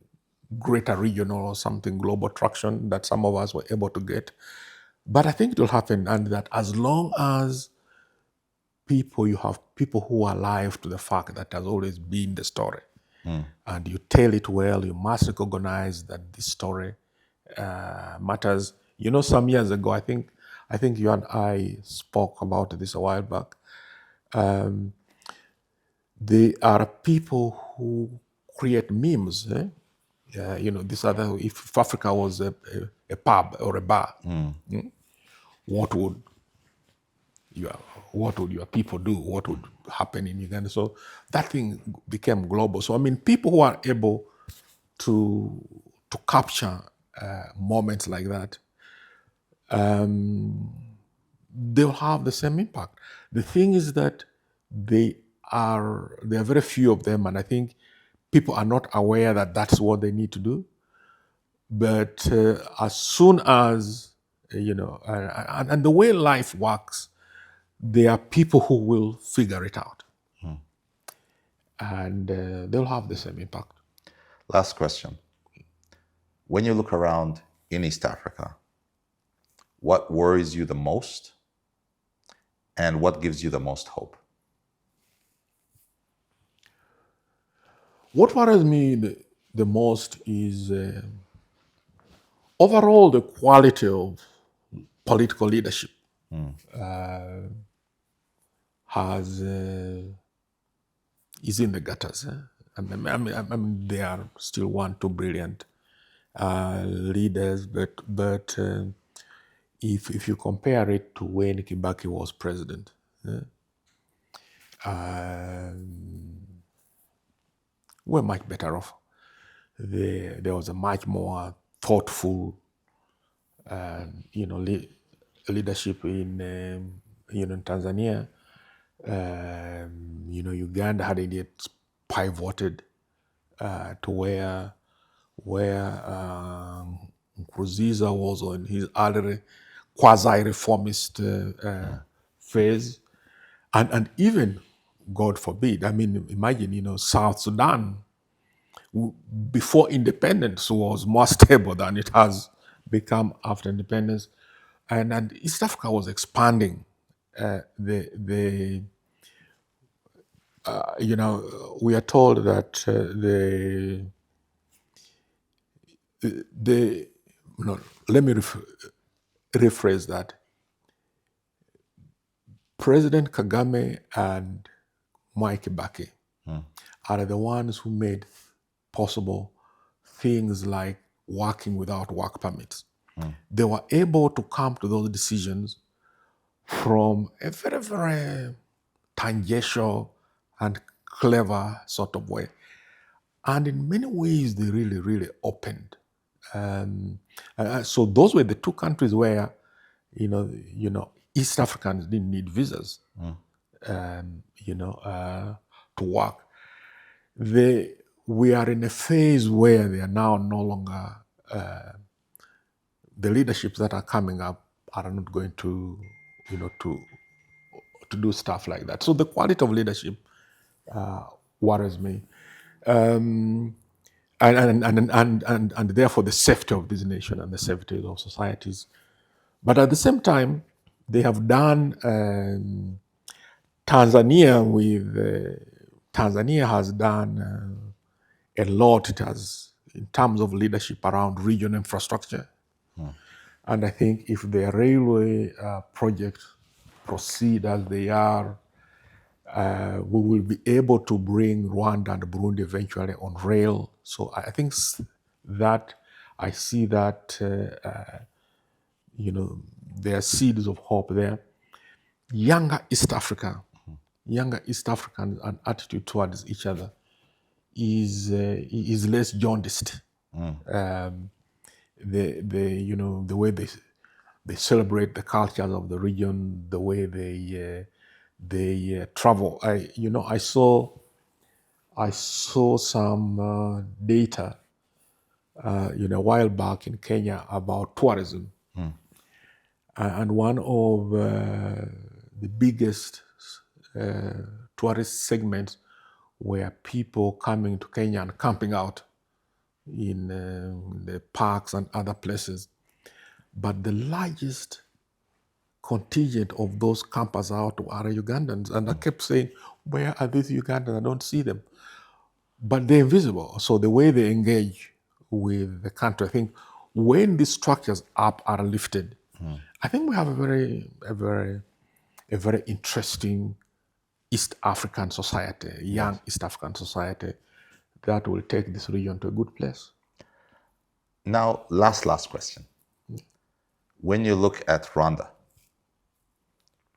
greater regional or something global traction that some of us were able to get. But I think it will happen, and that as long as you have people who are alive to the fact that has always been the story, and you tell it well, you must recognize that this story matters. You know, some years ago, I think you and I spoke about this a while back. There are people who create memes. You know, this other. If Africa was a pub or a bar, what would your people do? What would happen in Uganda? So that thing became global. So I mean, people who are able to capture moments like that, they'll have the same impact. The thing is that there are very few of them, and I think people are not aware that that's what they need to do. But as soon as, you know, and the way life works, there are people who will figure it out, and they'll have the same impact. Last question. When you look around in East Africa, what worries you the most, and what gives you the most hope? What worries me the most is overall the quality of political leadership is in the gutters. I mean, there are still 1-2 brilliant leaders, but if you compare it to when Kibaki was president, we're much better off. There was a much more thoughtful, you know, leadership in you know, Tanzania. You know, Uganda hadn't yet pivoted to where Nkurunziza was on his early quasi-reformist phase, and even, God forbid, I mean, imagine, you know, South Sudan before independence was more stable than it has become after independence, and East Africa was expanding. You know, we are told that no, let me rephrase that. President Kagame and Mwai Kibaki are the ones who made possible things like working without work permits. They were able to come to those decisions from a very, very tangential and clever sort of way. And in many ways, they really, really opened. So those were the two countries where, East Africans didn't need visas, to work. We are in a phase where they are now no longer, the leaderships that are coming up are not going to, to do stuff like that. So the quality of leadership worries me. And therefore the safety of this nation and the safety of societies. But at the same time, they have done Tanzania has done a lot. It has, in terms of leadership around regional infrastructure. And I think if the railway projects proceed as they are, we will be able to bring Rwanda and Burundi eventually on rail. So I think that I see that, there are seeds of hope there. Younger East Africans and attitude towards each other is less jaundiced. The way they celebrate the cultures of the region, the way they travel. I saw some data a while back in Kenya about tourism, and one of the biggest tourist segments were people coming to Kenya and camping out in the parks and other places. But the largest contingent of those campers out are Ugandans. And I kept saying, where are these Ugandans? I don't see them. But they're invisible. So the way they engage with the country, I think when these structures are lifted, I think we have a very interesting East African society, young East African society that will take this region to a good place. Now, last question. When you look at Rwanda,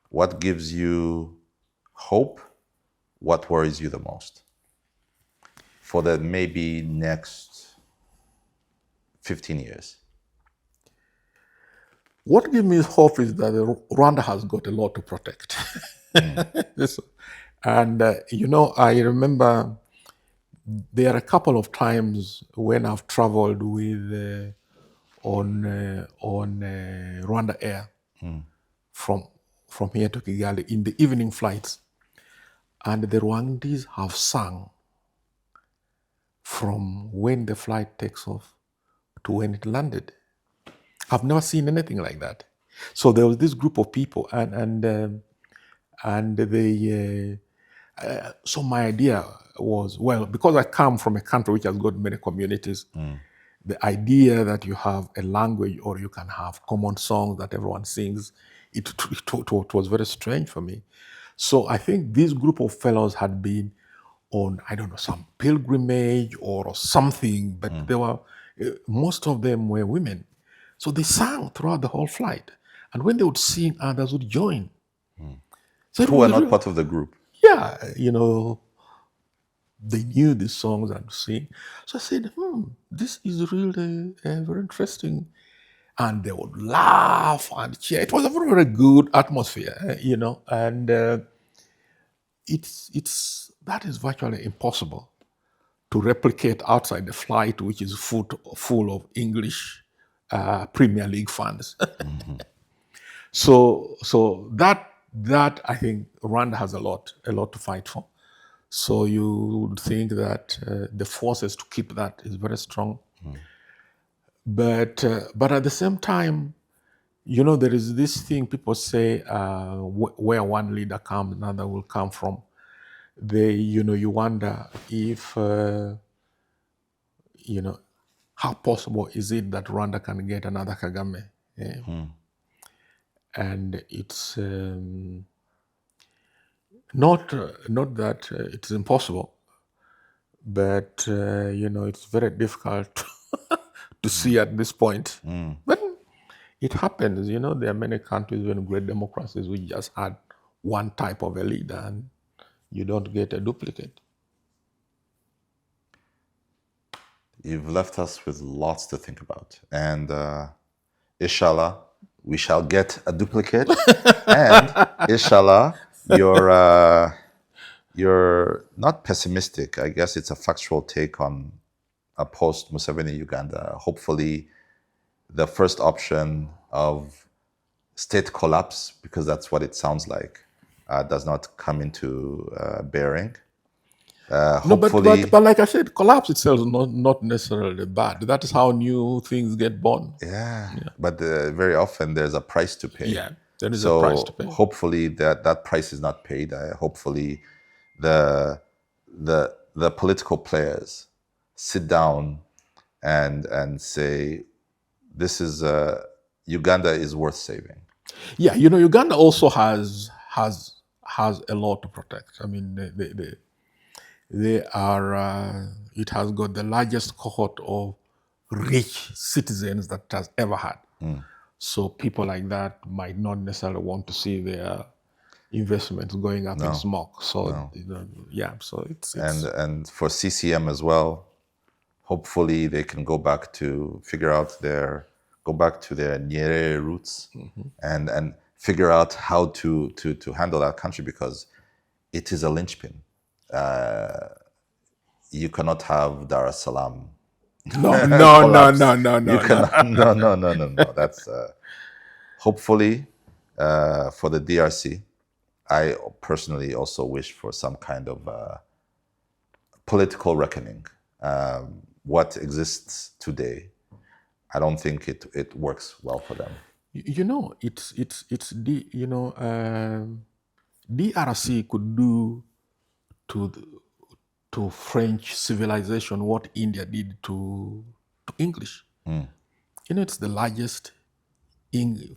what gives you hope? What worries you the most for the maybe next 15 years? What gives me hope is that Rwanda has got a lot to protect. And, I remember there are a couple of times when I've traveled with on Rwanda Air from here to Kigali in the evening flights, and the Rwandese have sung from when the flight takes off to when it landed. I've never seen anything like that. So there was this group of people, and they. So my idea was, well, because I come from a country which has got many communities, the idea that you have a language or you can have common songs that everyone sings, it was very strange for me. So I think this group of fellows had been on, I don't know, some pilgrimage or something, but they were, most of them were women. So they sang throughout the whole flight. And when they would sing, others would join. So who were not part of the group? Yeah, they knew these songs and sing. So I said, this is really very interesting. And they would laugh and cheer. It was a very, very good atmosphere, and that is virtually impossible to replicate outside the flight, which is full of English Premier League fans. So that I think Rwanda has a lot to fight for. So you would think that the forces to keep that is very strong. But at the same time, there is this thing people say, where one leader comes, another will come from. You wonder if, how possible is it that Rwanda can get another Kagame? And it's not that it's impossible, but it's very difficult to see at this point. But it happens. There are many countries in great democracies which just had one type of a leader, and you don't get a duplicate. You've left us with lots to think about, and inshallah, we shall get a duplicate. And inshallah, you're not pessimistic. I guess it's a factual take on a post-Museveni Uganda. Hopefully, the first option of state collapse, because that's what it sounds like, does not come into bearing. No, but like I said, collapse itself is not necessarily bad. That is how new things get born. Yeah. But very often there's a price to pay. Yeah, there is a price to pay. Hopefully that price is not paid. Hopefully the political players sit down and say, this is Uganda is worth saving. Yeah, Uganda also has a lot to protect. I mean, they are. It has got the largest cohort of rich citizens that it has ever had. So people like that might not necessarily want to see their investments going up in smoke. So so it's and for CCM as well. Hopefully they can go back to their Nyerere roots and figure out how to handle that country, because it is a linchpin. You cannot have Dar es Salaam. No. That's hopefully for the DRC. I personally also wish for some kind of political reckoning. What exists today, I don't think it works well for them. DRC could do to French civilization what India did to English. It's the largest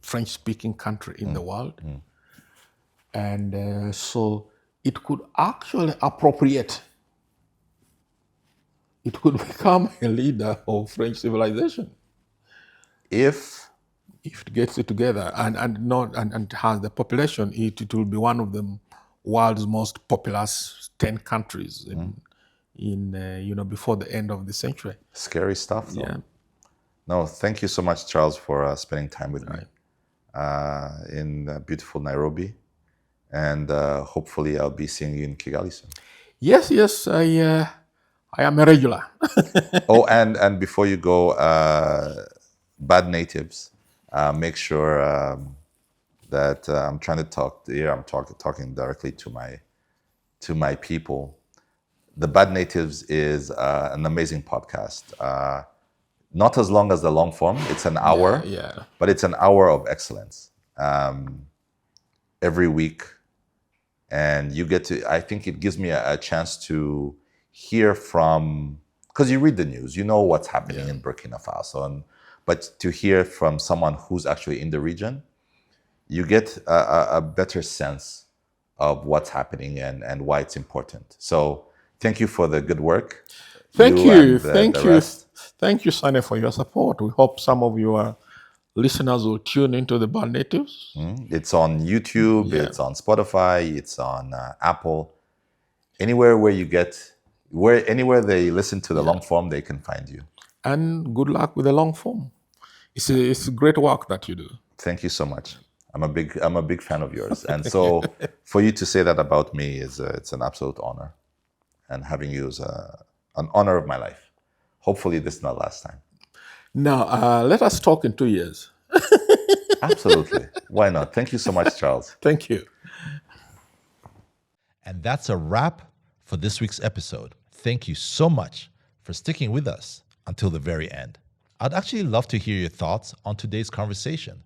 French-speaking country in the world. And so it could actually appropriate. It could become a leader of French civilization if it gets it together and has the population. It will be one of the world's most populous 10 countries in before the end of the century. Scary stuff, though. Yeah. No, thank you so much, Charles, for spending time with me in beautiful Nairobi, and hopefully I'll be seeing you in Kigali soon. Yes, I am a regular. Oh, and before you go, bad natives, make sure that I'm trying to talk here. I'm talking directly to my people. The Bad Natives is an amazing podcast. Not as long as the long form. It's an hour, but it's an hour of excellence every week, and you get to. I think it gives me a chance to hear from, because you read the news, you know what's happening in Burkina Faso, but to hear from someone who's actually in the region, you get a better sense of what's happening and why it's important. So thank you for the good work. Thank you. Thank you, Sane, for your support. We hope some of your listeners will tune into the Bad Natives. It's on YouTube, it's on Spotify, it's on Apple. Anywhere anywhere they listen to the long form, they can find you. And good luck with the long form. It's great work that you do. Thank you so much. I'm a big fan of yours, and so for you to say that about me it's an absolute honor, and having you is an honor of my life. Hopefully, this is not last time. Now, let us talk in 2 years. Absolutely, why not? Thank you so much, Charles. Thank you. And that's a wrap for this week's episode. Thank you so much for sticking with us until the very end. I'd actually love to hear your thoughts on today's conversation.